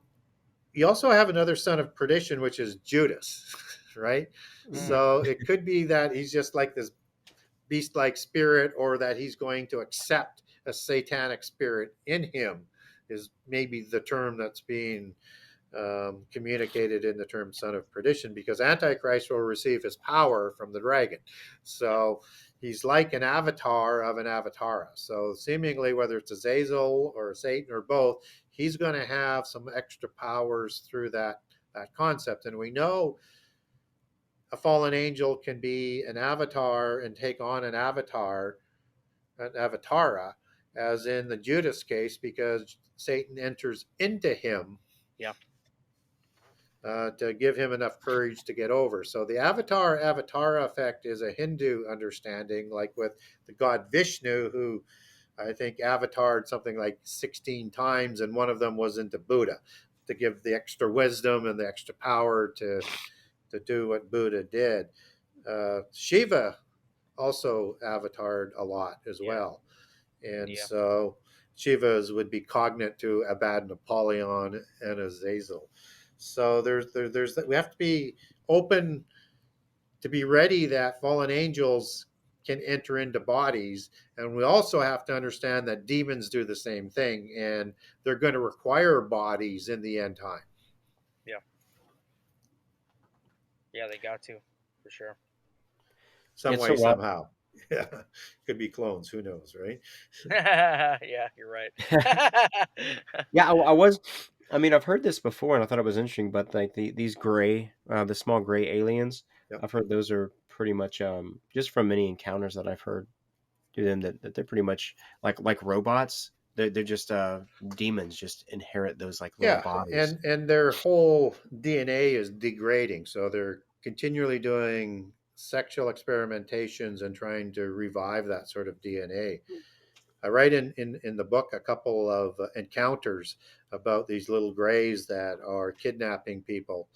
you also have another son of perdition, which is Judas, right? Mm. So it could be that he's just like this beast like spirit, or that he's going to accept a satanic spirit in him, is maybe the term that's being communicated in the term son of perdition, because Antichrist will receive his power from the dragon. So he's like an avatar of an avatara. So seemingly, whether it's Azazel or Satan or both, he's going to have some extra powers through that concept. And we know a fallen angel can be an avatar and take on an avatar, an avatara, as in the Judas case, because Satan enters into him Yeah. to give him enough courage to get over. So the avatara effect is a Hindu understanding, like with the god Vishnu, who I think avatared something like 16 times, and one of them was into Buddha to give the extra wisdom and the extra power to do what Buddha did. Shiva also avatared a lot as Yeah. well. And Yeah. so Shivas would be cognate to Abaddon, Apollyon, and Azazel. So there's we have to be open to be ready that fallen angels can enter into bodies. And we also have to understand that demons do the same thing, and they're going to require bodies in the end time. Yeah, they got to, for sure. Some It's way, so wild. somehow. Yeah. Could be clones. Who knows, right? Yeah, you're right. Yeah, I was. I mean, I've heard this before, and I thought it was interesting. But like these gray, the small gray aliens, Yep. I've heard those are pretty much just from many encounters that I've heard to them that they're pretty much like robots. They're just demons, just inherit those like little Yeah, bodies. and their whole DNA is degrading, so they're continually doing sexual experimentations and trying to revive that sort of DNA. I write in the book a couple of encounters about these little grays that are kidnapping people,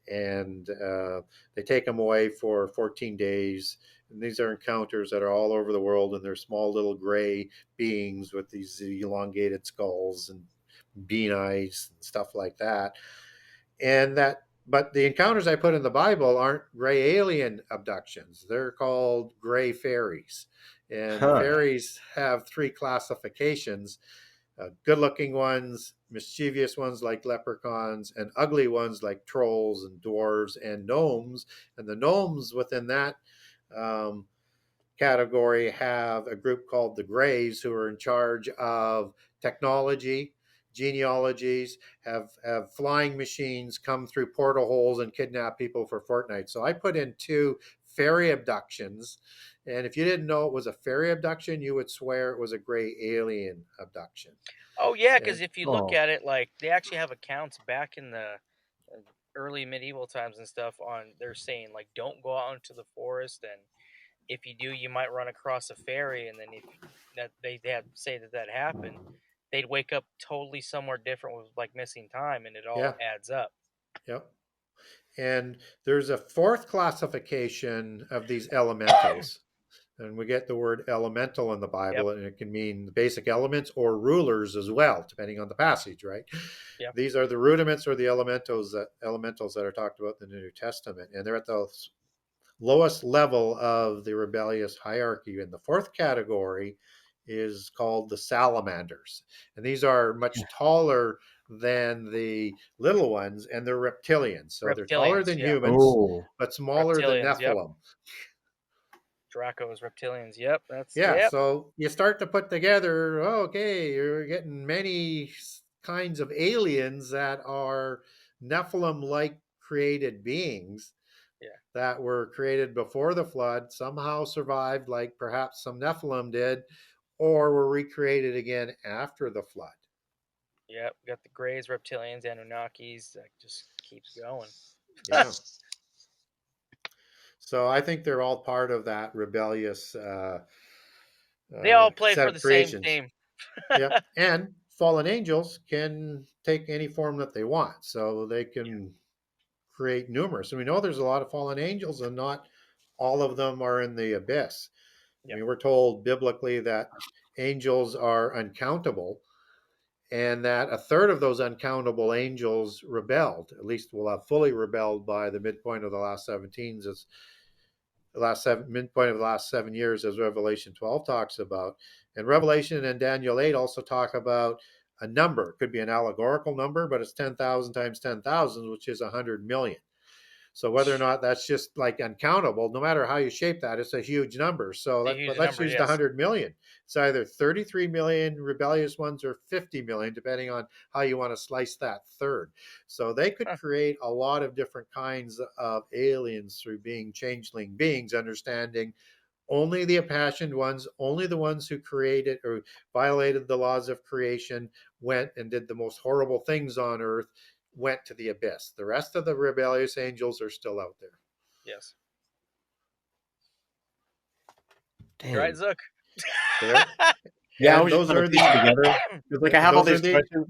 and they take them away for 14 days. And these are encounters that are all over the world, and they're small little gray beings with these elongated skulls and bean eyes and stuff like that. But the encounters I put in the Bible aren't gray alien abductions. They're called gray fairies. And the Huh. fairies have three classifications: good looking ones, mischievous ones like leprechauns, and ugly ones like trolls and dwarves and gnomes. And the gnomes within that um, category have a group called the Greys, who are in charge of technology, genealogies, have flying machines come through portal holes and kidnap people for fortnights. So I put in two fairy abductions. And if you didn't know it was a fairy abduction, you would swear it was a gray alien abduction. Oh yeah, And because if you look Oh. at it, like they actually have accounts back in the early medieval times and stuff. On they're saying like don't go out into the forest, and if you do, you might run across a fairy, and then if that they have say that happened, they'd wake up totally somewhere different with like missing time, and it all yeah, adds up. yep. And there's a fourth classification of these elementals. And we get the word elemental in the Yep. Bible, and it can mean the basic elements or rulers as well, depending on the passage, right? Yep. These are the rudiments or the elementals that are talked about in the New Testament, and they're at the lowest level of the rebellious hierarchy. And the fourth category is called the salamanders, and these are much taller than the little ones, and they're reptilians. So they're taller Reptilians. than Yep. humans, Oh. but smaller than Reptilians. Yep. Nephilim. Draco's reptilians. Yep. That's Yeah, yep. so you start to put together, okay, you're getting many kinds of aliens that are Nephilim like created beings Yeah. that were created before the flood, somehow survived, like perhaps some Nephilim did, or were recreated again after the flood. Yep. Got the Greys, reptilians, Anunnakis. That just keeps going. Yeah. So I think they're all part of that rebellious They all play set for of the same creations. team. Yep. And fallen angels can take any form that they want. So they can create numerous. And we know there's a lot of fallen angels, and not all of them are in the abyss. I Yep. mean, we're told biblically that angels are uncountable, and that a third of those uncountable angels rebelled. At least will have fully rebelled by the midpoint of the last 17s, as the midpoint of the last 7 years, as Revelation 12 talks about. And Revelation and Daniel 8 also talk about a number. It could be an allegorical number, but it's 10,000 times 10,000, which is 100 million. So whether or not that's just like uncountable, no matter how you shape that, it's a huge number. So It's a but huge let's number. use the Yes. 100 million. It's either 33 million rebellious ones or 50 million, depending on how you want to slice that third. So they could create a lot of different kinds of aliens through being changeling beings, understanding only the impassioned ones, only the ones who created or violated the laws of creation, went and did the most horrible things on earth, went to the abyss. The rest of the rebellious angels are still out there. Yes. Dang. You're right, Zook. There. Yeah, I And was just those trying to are piece it the together. It's like I have all those are these the questions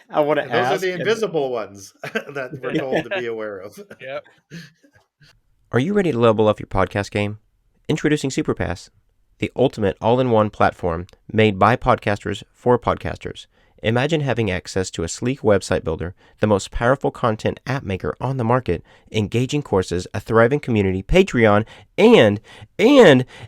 I want to and those are ask. the And invisible ones that we're told to be aware of. Yep. Are you ready to level up your podcast game? Introducing Superpass, the ultimate all-in-one platform made by podcasters for podcasters. Imagine having access to a sleek website builder, the most powerful content app maker on the market, engaging courses, a thriving community, Patreon, and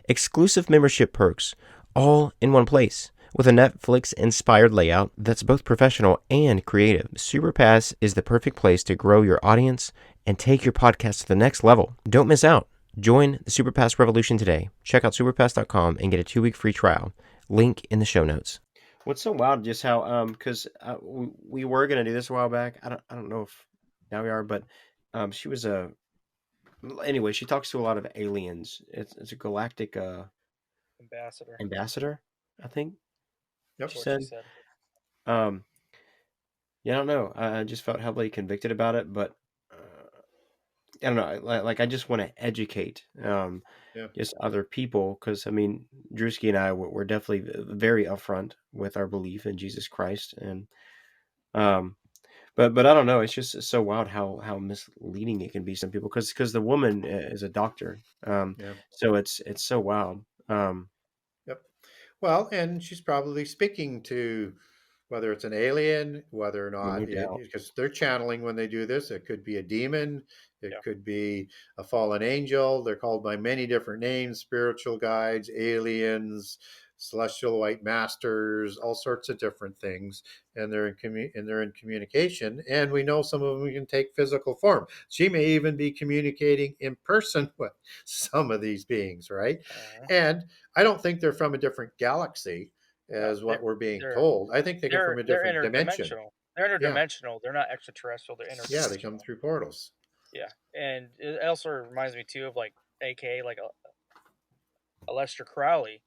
exclusive membership perks, all in one place. With a Netflix-inspired layout that's both professional and creative, Superpass is the perfect place to grow your audience and take your podcast to the next level. Don't miss out. Join the Superpass revolution today. Check out superpass.com and get a 2-week free trial. Link in the show notes. What's so wild, just how because we were gonna do this a while back. I don't know if now we are, but she was a anyway. She talks to a lot of aliens. It's a galactic Ambassador. ambassador, I think Yep. she That's what said. she said. Um, yeah, I don't know. I just felt heavily convicted about it, but I don't know. Like I just want to educate Yeah. just other people because I mean, Drewski and I were definitely very upfront with our belief in Jesus Christ, and um, but I don't know. It's just so wild how misleading it can be some people because the woman is a doctor, Yeah. so it's so wild. Yep. Well, and she's probably speaking to whether it's an alien, whether or Yeah, no not it, doubt. because they're channeling when they do this. It could be a demon, Yeah. it could be a fallen angel. They're called by many different names: spiritual guides, aliens, celestial white masters, all sorts of different things. And they're in communication. And we know some of them can take physical form. She may even be communicating in person with some of these beings, right? Uh, And I don't think they're from a different galaxy no, as what we're being they're told. I think they come from a they're different dimension. interdimensional. They're Yeah. interdimensional. They're not extraterrestrial. They're Yeah, they come interdimensional. through portals. Yeah, and it also reminds me too of like AKA like a Lester Crowley.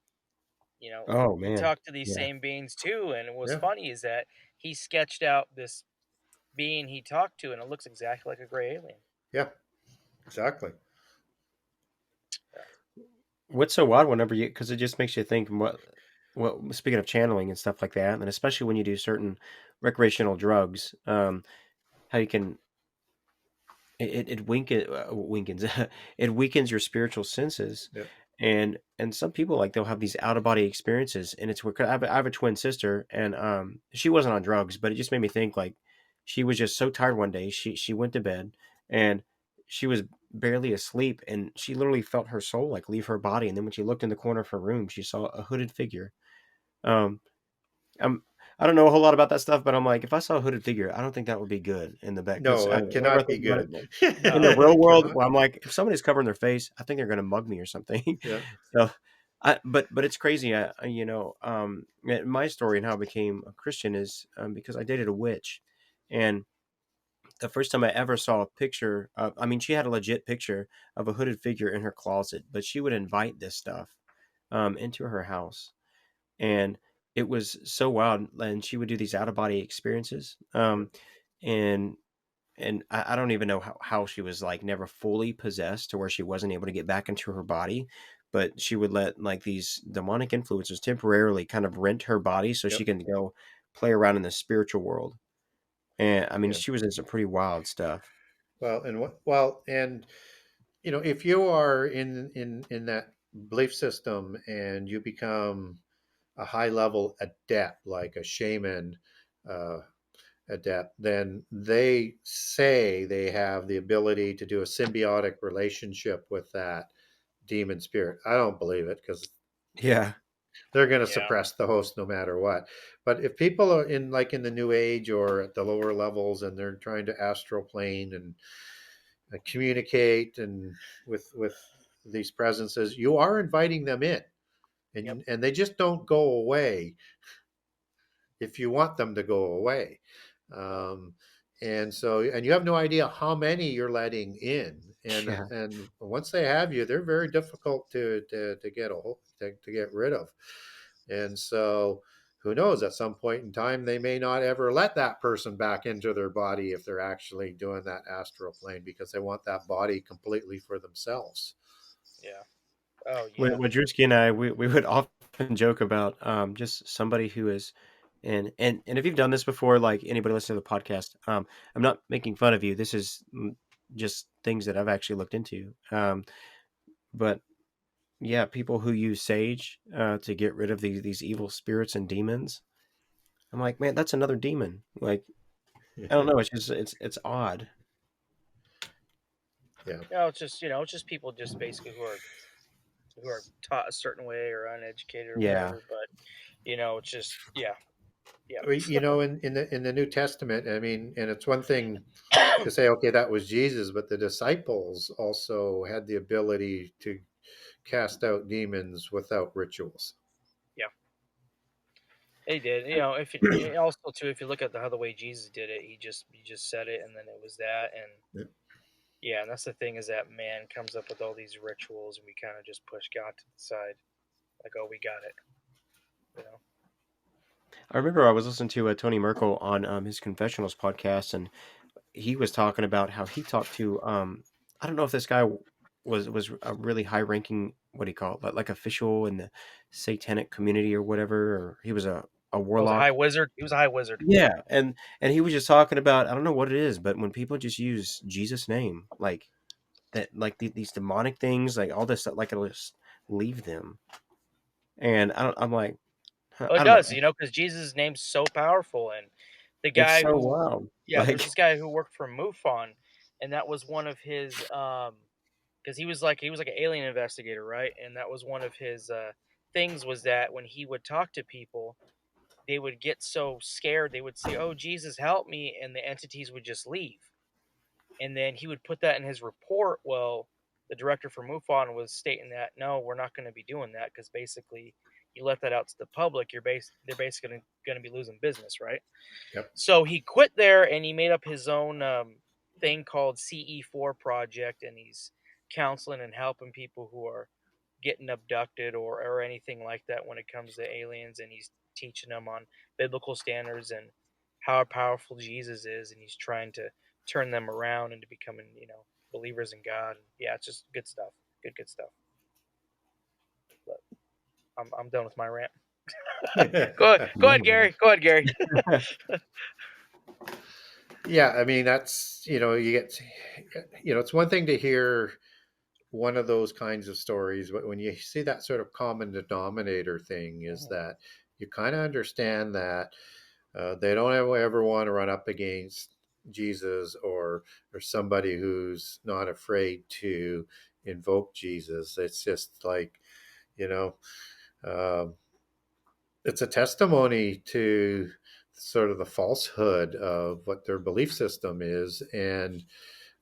You know, Oh he man, talked to these yeah, same beings too, and what's Yeah. funny is that he sketched out this being he talked to, and it looks exactly like a gray alien. Yeah, exactly. what's so wild whenever you because it just makes you think what speaking of channeling and stuff like that, and especially when you do certain recreational drugs, how you can weakens it weakens your spiritual senses, Yeah. and some people like they'll have these out of body experiences, and it's weird. 'Cause I have a twin sister, and she wasn't on drugs, but it just made me think like she was just so tired one day. She went to bed and she was barely asleep, and she literally felt her soul like leave her body, and then when she looked in the corner of her room, she saw a hooded figure. Um, I'm I don't know a whole lot about that stuff, but I'm like, if I saw a hooded figure, I don't think that would be good in the bed because No, it whenever I cannot be think about it, good. in the No, real It world, cannot. well, I'm like, if somebody's covering their face, I think they're gonna mug me or something. Yeah. So, but it's crazy. My story and how I became a Christian is because I dated a witch, and the first time I ever saw a picture of, I mean, she had a legit picture of a hooded figure in her closet, but she would invite this stuff into her house, and it was so wild. And she would do these out of body experiences, Yeah. and I don't even know how she was like never fully possessed to where she wasn't able to get back into her body, but she would let like these demonic influences temporarily kind of rent her body so she Yep. can go play around in the spiritual world. And I mean, Yeah. she was in some pretty wild stuff. And if you are in that belief system and you become a high level adept, like a shaman, uh, adept, then they say they have the ability to do a symbiotic relationship with that demon spirit. I don't believe it because Yeah. they're going to yeah, suppress the host no matter what. But if people are in the new age or at the lower levels and they're trying to astral plane and communicate and with these presences, you are inviting them in, yep, and they just don't go away if you want them to go away. no, Um, and you have no idea how many you're letting in, Yeah. and once they have you, they're very difficult to get a hold to get rid of. And so, who knows? At some point in time, they may not ever let that person back into their body if they're actually doing that astral plane because they want that body completely for themselves. yeah, oh yeah, When Drewski and I, we would often joke about just somebody who is, and if you've done this before, like anybody listening to the podcast, I'm not making fun of you. This is just things that I've actually looked into. But yeah, people who use sage to get rid of these evil spirits and demons. I'm like, man, that's another demon. Like, I don't know. It's just it's odd. Yeah. It's just people just basically who are taught a certain way or uneducated or Yeah. whatever. But it's just yeah. In the New Testament, I mean, and it's one thing to say, okay, that was Jesus, but the disciples also had the ability to cast out demons without rituals. Yeah, they did. If also too, if you look at how the way Jesus did it, he just said it, and then it was that, and Yeah. yeah, and that's the thing is that man comes up with all these rituals, and we kind of just push God to the side, like, oh, we got it, you know. I remember I was listening to Tony Merkel on his confessionals podcast, and he was talking about how he talked to I don't know if this guy was a really high ranking, what do you call it, like official in the satanic community or whatever, or he was a I was a high warlock. wizard. He was a high wizard. Yeah, and he was just talking about, I don't know what it is, but when people just use Jesus' name, like that, like these demonic things, like all this stuff, like it'll just leave them. And I'm like, huh, Well, I it don't know. does, because Jesus' name's so powerful, and the It's guy so who, wild. yeah, there's Like, this guy who worked for MUFON, and that was one of his, because he was like an alien investigator, right? And that was one of his things was that when he would talk to people, they would get so scared they would say, "Oh, Jesus, help me," and the entities would just leave. And then he would put that in his report. Well, the director for MUFON was stating that no, we're not going to be doing that because basically, you let that out to the public, they're basically going to be losing business, right? Yep. So he quit there and he made up his own thing called CE4 Project, and he's counseling and helping people who are getting abducted or anything like that when it comes to aliens, and he's teaching them on biblical standards and how powerful Jesus is, and he's trying to turn them around into becoming believers in God. And yeah, it's just good stuff, good stuff. But I'm done with my rant. Go ahead, Gary. Go ahead, Gary. Yeah, I mean, that's, you get, it's one thing to hear one of those kinds of stories, but when you see that sort of common denominator thing, is that you kind of understand that they don't ever want to run up against Jesus or somebody who's not afraid to invoke Jesus. It's just like, you know, um, it's a testimony to sort of the falsehood of what their belief system is, and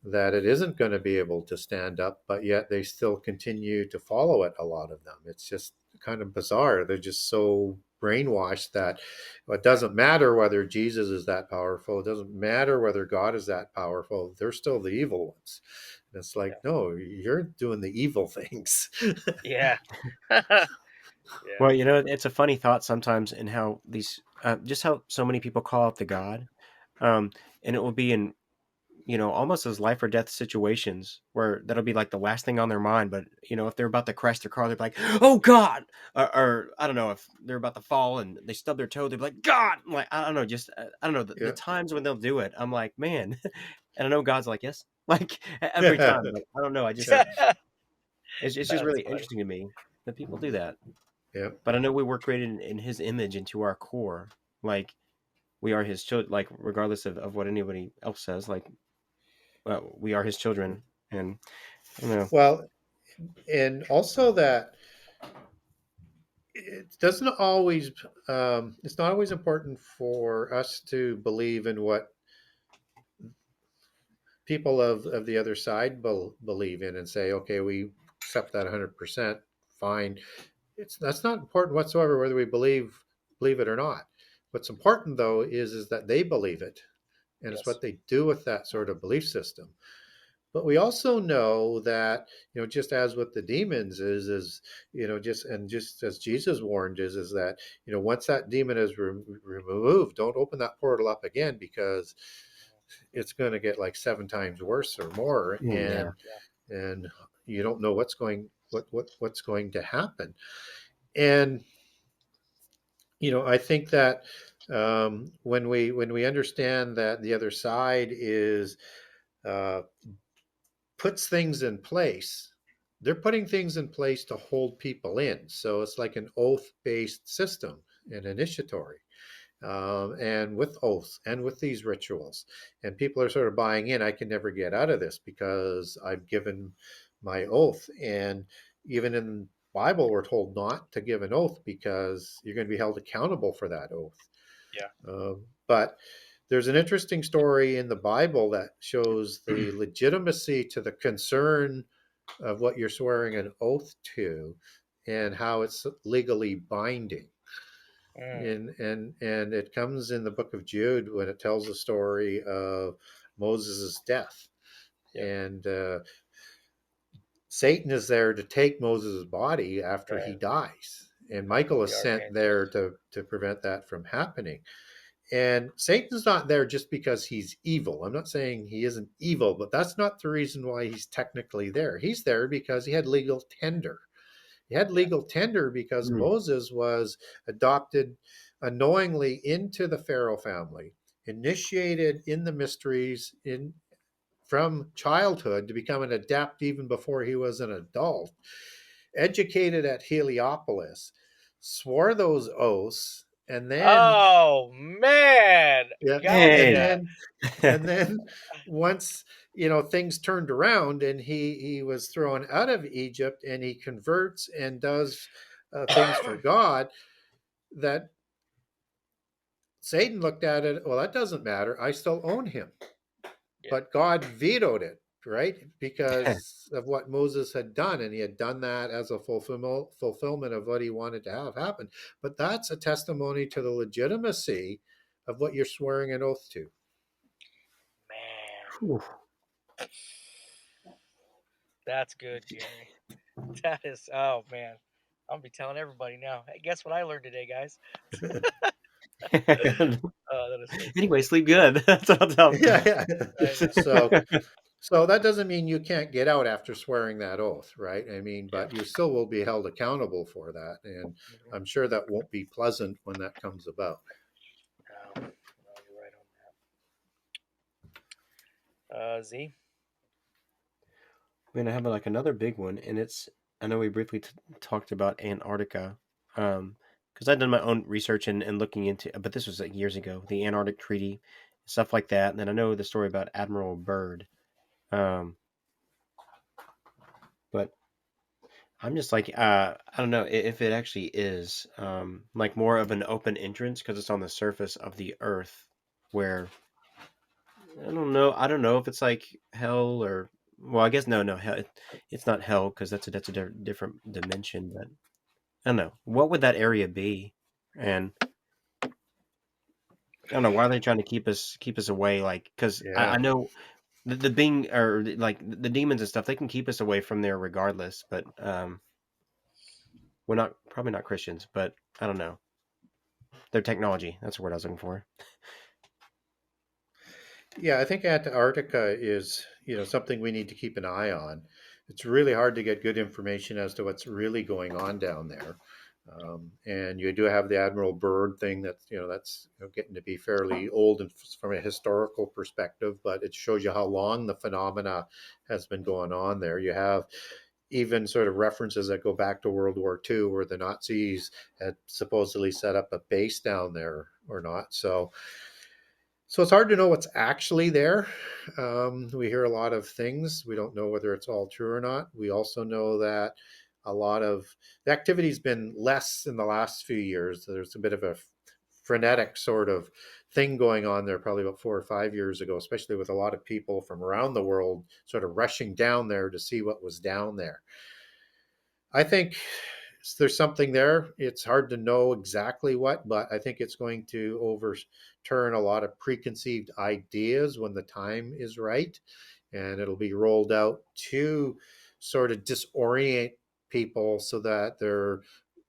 that it isn't going to be able to stand up, but yet they still continue to follow it, a lot of them. It's just kind of bizarre. They're just so brainwashed that it doesn't matter whether Jesus is that powerful. It doesn't matter whether God is that powerful. They're still the evil ones. And it's like, no, you're doing the evil things. Yeah. Yeah. well, it's a funny thought sometimes in how these, just how so many people call out the God, and it will be in, almost those life or death situations where that'll be like the last thing on their mind. But if they're about to crash their car, they're like, "Oh God," or I don't know, if they're about to fall and they stub their toe, they're like, "God!" I'm like, I don't know, just I don't know the Yeah. times when they'll do it. I'm like, man, and I know God's like, yes, like every time. Like, I don't know, I just Yeah. it's just That's really funny. interesting to me that people do that. Yeah. But I know we were created in His image into our core, like we are His children. Like regardless of what anybody else says, like we are His children, and I don't know. Well, and also that it doesn't always, it's not always important for us to believe in what people of the other side believe in and say, okay, we accept that 100%, fine. That's not important whatsoever whether we believe it or not. What's important though is that they believe it, and it's Yes. what they do with that sort of belief system. But we also know that, just as with the demons is, just as Jesus warned is that, once that demon is removed, don't open that portal up again, because it's going to get like 7 times worse or more. Mm, yeah. And you don't know what's going to happen. And, I think that when we understand that the other side is, uh, puts things in place. They're putting things in place to hold people in. So it's like an oath based system, an initiatory. and with oaths and with these rituals. And people are sort of buying in. I can never get out of this because I've given my oath. And even in Bible, we're told not to give an oath because you're going to be held accountable for that oath. Yeah. But there's an interesting story in the Bible that shows the legitimacy to the concern of what you're swearing an oath to and how it's legally binding. Mm. And it comes in the book of Jude when it tells the story of Moses' death. Yep. And Satan is there to take Moses' body after he Right. dies. And Michael is The sent archangels. there to prevent that from happening. And Satan's not there just because he's evil. I'm not saying he isn't evil, but that's not the reason why he's technically there. He's there because he had legal tender. He had Yeah. legal tender because Mm. Moses was adopted unknowingly into the Pharaoh family, initiated in the mysteries in from childhood to become an adept even before he was an adult, educated at Heliopolis, swore those oaths, and then Oh man, yeah, and gotcha. then and then once things turned around and he was thrown out of Egypt and he converts and does things for God, that Satan looked at it, well, that doesn't matter, I still own him. Yeah. But God vetoed it, right? Because of what Moses had done, and he had done that as a fulfillment of what he wanted to have happen. But that's a testimony to the legitimacy of what you're swearing an oath to. Man, Whew. that's good, Gary. That is. Oh man, I'm gonna be telling everybody now. Hey, guess what I learned today, guys? That is so Anyway, funny. sleep good. That's what I'll tell Yeah, yeah. I know. So that doesn't mean you can't get out after swearing that oath, right? I mean, Yeah. but you still will be held accountable for that, and Mhm. I'm sure that won't be pleasant when that comes about. No, no, you're right on that. Z. I mean, I have like another big one, and I know we briefly talked about Antarctica, because I'd done my own research and looking into, but this was like years ago, the Antarctic Treaty, stuff like that. And then I know the story about Admiral Byrd, um, but I'm just like, I don't know if it actually is, like more of an open entrance because it's on the surface of the Earth, where I don't know if it's like hell or, well, I guess no, hell, it's not hell because that's a different dimension. But I don't know what would that area be, and I don't know why are they trying to keep us away, like because I Yeah. know the being or like the demons and stuff they can keep us away from there regardless, but we're not probably not Christians, but I don't know. Their technology. That's the word I was looking for. Yeah, I think Antarctica is, something we need to keep an eye on. It's really hard to get good information as to what's really going on down there. And you do have the Admiral Byrd thing that's getting to be fairly old and from a historical perspective, but it shows you how long the phenomena has been going on there. You have even sort of references that go back to World War II, where the Nazis had supposedly set up a base down there or not. So it's hard to know what's actually there. We hear a lot of things. We don't know whether it's all true or not. We also know that a lot of the activity's been less in the last few years. There's a bit of a frenetic sort of thing going on there probably about 4 or 5 years ago, especially with a lot of people from around the world sort of rushing down there to see what was down there. I think there's something there. It's hard to know exactly what, but I think it's going to overturn a lot of preconceived ideas when the time is right. And it'll be rolled out to sort of disorient people so that they're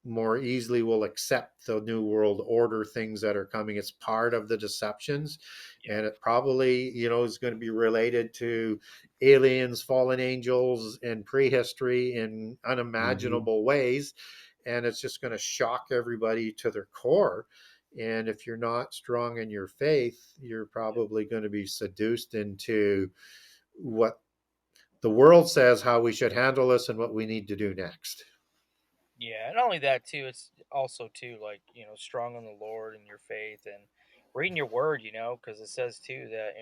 more easily will accept the new world order things that are coming. It's part of the deceptions, Yeah. and it probably is going to be related to aliens, fallen angels, and prehistory in Hmm. unimaginable ways, and it's just going to shock everybody to their core. And if you're not strong in your faith, you're probably going to be seduced into what the world says how we should handle this and what we need to do next. Yeah, and not only that too, it's also too like strong in the Lord and your faith and reading your word, because it says too that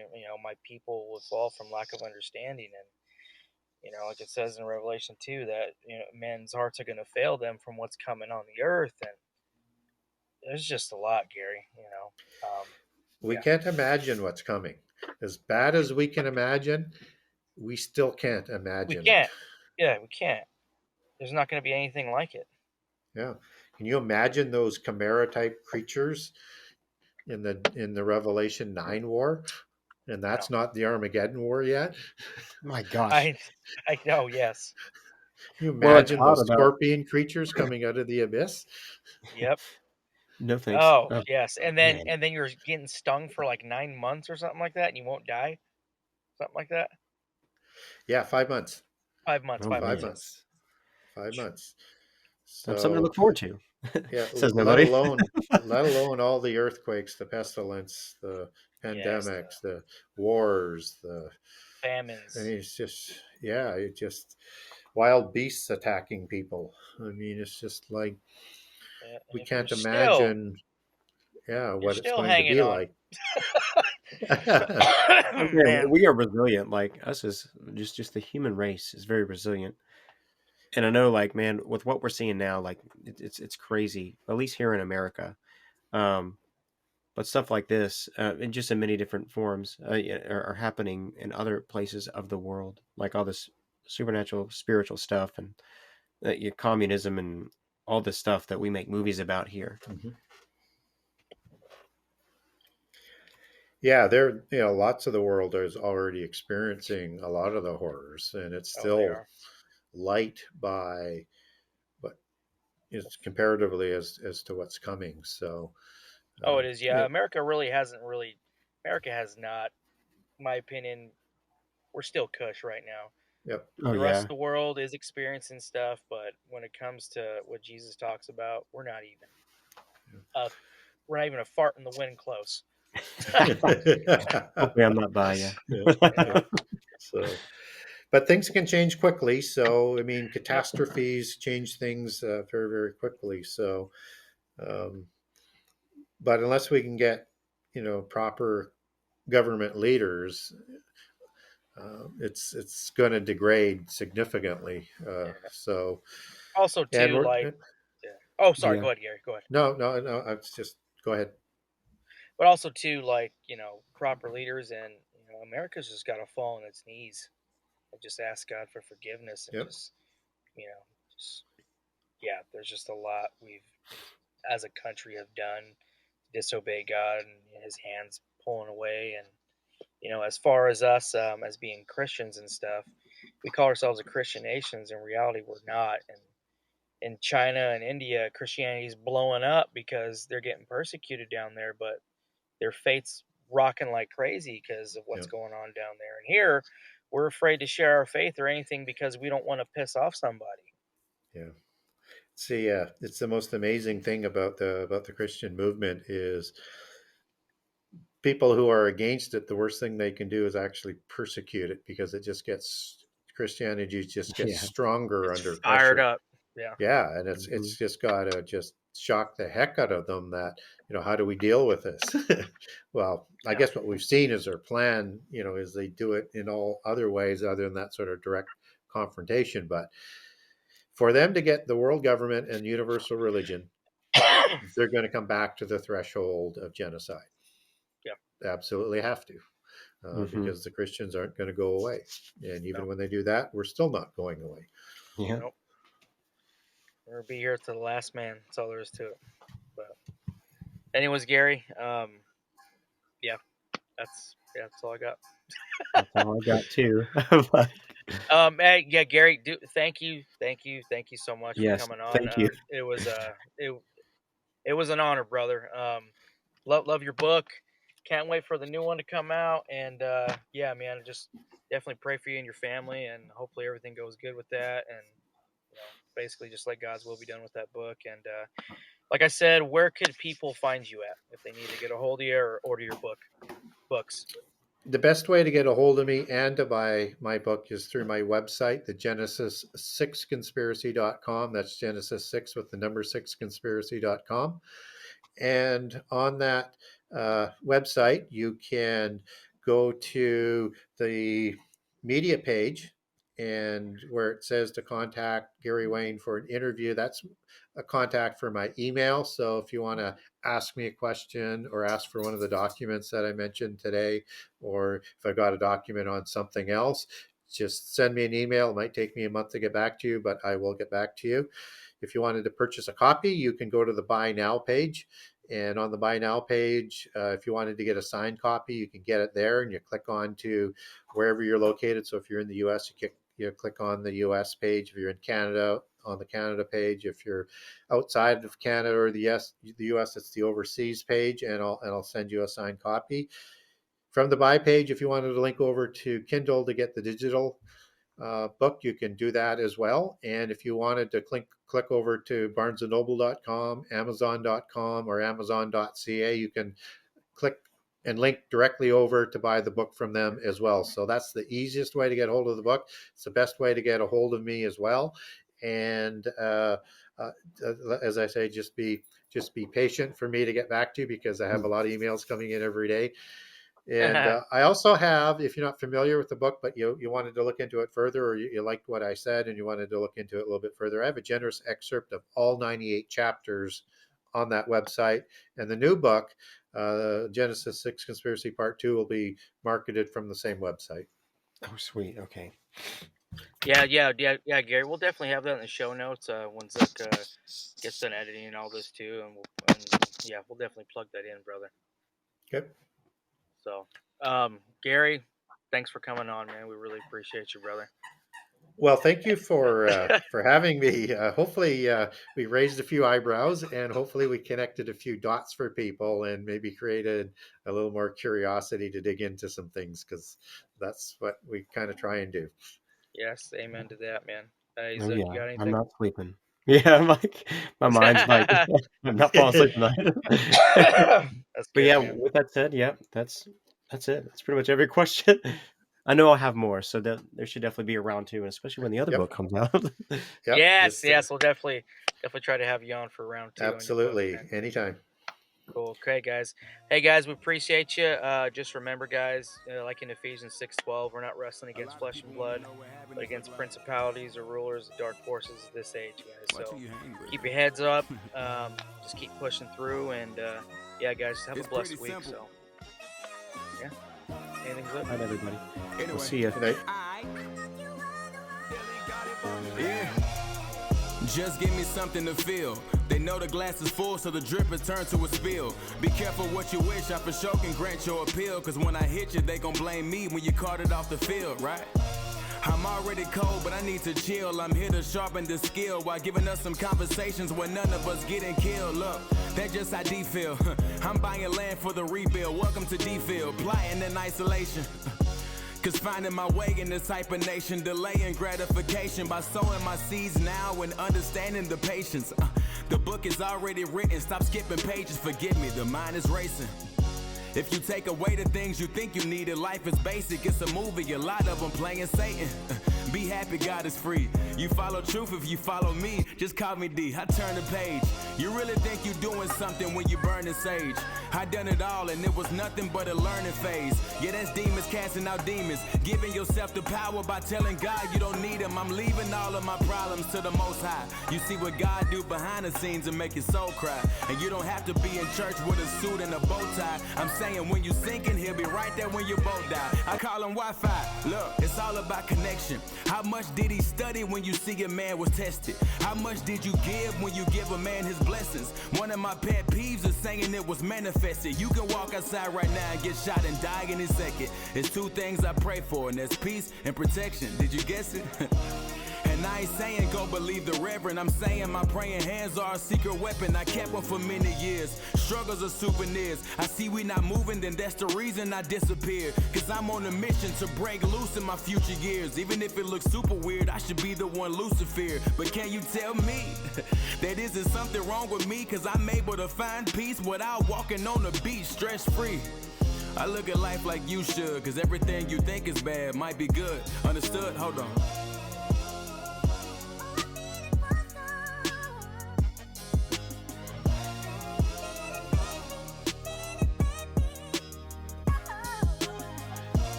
my people would fall from lack of understanding, and like it says in Revelation too that men's hearts are going to fail them from what's coming on the earth, and there's just a lot, Gary. We Yeah, can't imagine what's coming. As bad as we can imagine, we still can't we imagine it. can't. Yeah, we can't. There's not going to be anything like it. Yeah. Can you imagine those Chimera type creatures in the Revelation 9 war? And No, that's not the Armageddon war yet. My gosh. I I know. Yes. Can you Well, it's imagine hot those about. scorpion creatures coming out of the abyss? Yep. No thanks. Oh, Oh yes. And then man. and then you're getting stung for like 9 months or something like that, and you won't die. Something like that. Yeah, 5 months. 5 months. Oh Five Five months. man. Yes. months. 5 months. That's something to So look forward to. yeah, Says let nobody. alone let alone all the earthquakes, the pestilence, the Yes. The pandemics, the wars, and famines. it's just yeah, it just wild beasts attacking people. I mean, it's just like And we if you're can't still imagine, yeah, you're what it's still going to hanging be on, like. Man, man. we are resilient. Like us as just the human race is very resilient. And I know, like, man, with what we're seeing now, like it's crazy. At least here in America. Um, but stuff like this, and just in many different forms, are happening in other places of the world, like all this supernatural, spiritual stuff, and communism, and all this stuff that we make movies about here. Mhm. Yeah, lots of the world is already experiencing a lot of the horrors, and it's Oh, they still are. light by, but it's comparatively as to what's coming. So, Oh, it is. Yeah, yeah, America really hasn't really. America has not, in my opinion. We're still Kush right now. yep. Oh The rest yeah, of the world is experiencing stuff, but when it comes to what Jesus talks about, a we're not even a fart in the wind close. hopefully I'm not by you. Yeah, yeah. Yeah. So, but things can change quickly. So, I mean, Yep. catastrophes change things very, very quickly. So, um, but unless we can get, proper government leaders, it's going to degrade significantly. Yeah. So, Also, and too, like, yeah. Oh, sorry. Yeah. Go ahead, Gary. Go ahead. no, no, no. It's just go ahead. But also, too, like, proper leaders, and America's just got to fall on its knees and just ask God for forgiveness, and Yep. just, you know, just yeah. There's just a lot we've, as a country, have done to disobey God, and His hands pulling away, and as far as us, as being Christians and stuff, we call ourselves a Christian nation. In reality, we're not. And in China and India, Christianity is blowing up because they're getting persecuted down there, but their faith's rocking like crazy because of what's Yep. going on down there. And here, we're afraid to share our faith or anything because we don't want to piss off somebody. Yeah. See, it's the most amazing thing about the Christian movement is people who are against it. The worst thing they can do is actually persecute it because it just gets Christianity just gets Yeah. stronger It's under fired pressure. up. Yeah. Yeah, and it's Mhm. it's just got to just shock the heck out of them that how do we deal with this? Well, I Yeah. guess what we've seen is their plan. Is they do it in all other ways other than that sort of direct confrontation. But for them to get the world government and universal religion, they're going to come back to the threshold of genocide. Yeah. They absolutely have to, Mhm. because the Christians aren't going to go away. And No. even when they do that, we're still not going away. Yeah. Nope. We'll be here to the last man. That's all there is to it. But anyways, Gary, yeah, that's all I got. That's all I got too. But Hey, yeah, Gary, thank you so much for yes, coming on. thank you. It was an honor, brother. Love your book. Can't wait for the new one to come out. And yeah, man, just definitely pray for you and your family, and hopefully everything goes good with that. And basically just let God's will be done with that book. And like I said, where could people find you at if they need to get a hold of you or order your books? The best way to get a hold of me and to buy my book is through my website, the Genesis6conspiracy.com. That's Genesis 6 with the number 6conspiracy.com. And on that website, you can go to the media page, and where it says to contact Gary Wayne for an interview, that's a contact for my email. So if you want to ask me a question or ask for one of the documents that I mentioned today, or if I've got a document on something else, just send me an email. It might take me a month to get back to you, but I will get back to you. If you wanted to purchase a copy, you can go to the Buy Now page. And on the Buy Now page, if you wanted to get a signed copy, you can get it there, and you click on to wherever you're located. So if you're in the U.S., you click on the U.S. page. If you're in Canada, on the Canada page. If you're outside of Canada or the U.S., it's the overseas page, and I'll send you a signed copy. From the Buy page, if you wanted to link over to Kindle to get the digital book, you can do that as well. And if you wanted to click over to barnesandnoble.com, amazon.com, or amazon.ca, you can click and link directly over to buy the book from them as well. So that's the easiest way to get a hold of the book. It's the best way to get a hold of me as well. And as I say, just be patient for me to get back to you, because I have a lot of emails coming in every day. And I also have, if you're not familiar with the book, but you wanted to look into it further, or you liked what I said and you wanted to look into it a little bit further, I have a generous excerpt of all 98 chapters on that website. And the new book, Genesis 6 Conspiracy Part 2, will be marketed from the same website. Oh, sweet. Okay. Yeah, Gary. We'll definitely have that in the show notes when Zook gets done editing and all this too, and we'll definitely plug that in, brother. Okay. So, Gary, thanks for coming on, man. We really appreciate you, brother. Well, thank you for having me. Hopefully, we raised a few eyebrows, and hopefully we connected a few dots for people, and maybe created a little more curiosity to dig into some things, because that's what we kind of try and do. Yes, amen to that, man. Oh, Zook, yeah, you got anything? I'm not sleeping. Yeah, I'm like, my mind's like, I'm not falling asleep tonight. That's But good, yeah, man. with that said, yeah, that's it. That's pretty much every question. I know I'll have more, so that there should definitely be a round two, and especially when the other Yep. book comes out. Yep. Yes, we'll definitely try to have you on for round 2. Absolutely. On your book, Anytime. cool. Okay, guys. Hey, guys, we appreciate you. Just remember, guys, like in Ephesians 6:12, we're not wrestling against flesh and blood, but against principalities or rulers of dark forces of this age, guys. So keep your heads up. Just keep pushing through, and guys, just have a blessed week. So, yeah. Anything good? All right, everybody. We'll see you. Good night. Yeah. Just give me something to feel. They know the glass is full, so the drip has turned to a spill. Be careful what you wish, I for sure can grant your appeal. Cause when I hit you, they gon' blame me when you carted off the field, right? I'm already cold, but I need to chill. I'm here to sharpen the skill while giving us some conversations where none of us getting killed. Look, that's just how D feel. I'm buying land for the rebuild. Welcome to D-Field, plotting in isolation. Cause finding my way in this type of nation, delaying gratification by sowing my seeds now and understanding the patience. The book is already written, stop skipping pages, forgive me, the mind is racing. If you take away the things you think you needed, life is basic, it's a movie, a lot of them playing Satan. Be happy, God is free. You follow truth if you follow me, just call me D, I turn the page. You really think you doing something when you burning sage? I done it all and it was nothing but a learning phase. Yeah, that's demons casting out demons, giving yourself the power by telling God you don't need him. I'm leaving all of my problems to the Most High. You see what God do behind the scenes and make your soul cry. And you don't have to be in church with a suit and a bow tie. I'm saying when you sinking, he'll be right there when you both die. I call him Wi-Fi. Look, it's all about connection. How much did he study when you see a man was tested? How much did you give when you give a man his blessings? One of my pet peeves is saying it was manifested. You can walk outside right now and get shot and die any second. It's two things I pray for, and that's peace and protection. Did you guess it? And I ain't saying go believe the reverend. I'm saying my praying hands are a secret weapon. I kept them for many years. Struggles are souvenirs. I see we not moving, then that's the reason I disappeared. Cause I'm on a mission to break loose in my future years. Even if it looks super weird, I should be the one Lucifer. But can you tell me that isn't something wrong with me? Cause I'm able to find peace without walking on the beach stress free. I look at life like you should, cause everything you think is bad might be good. Understood? Hold on.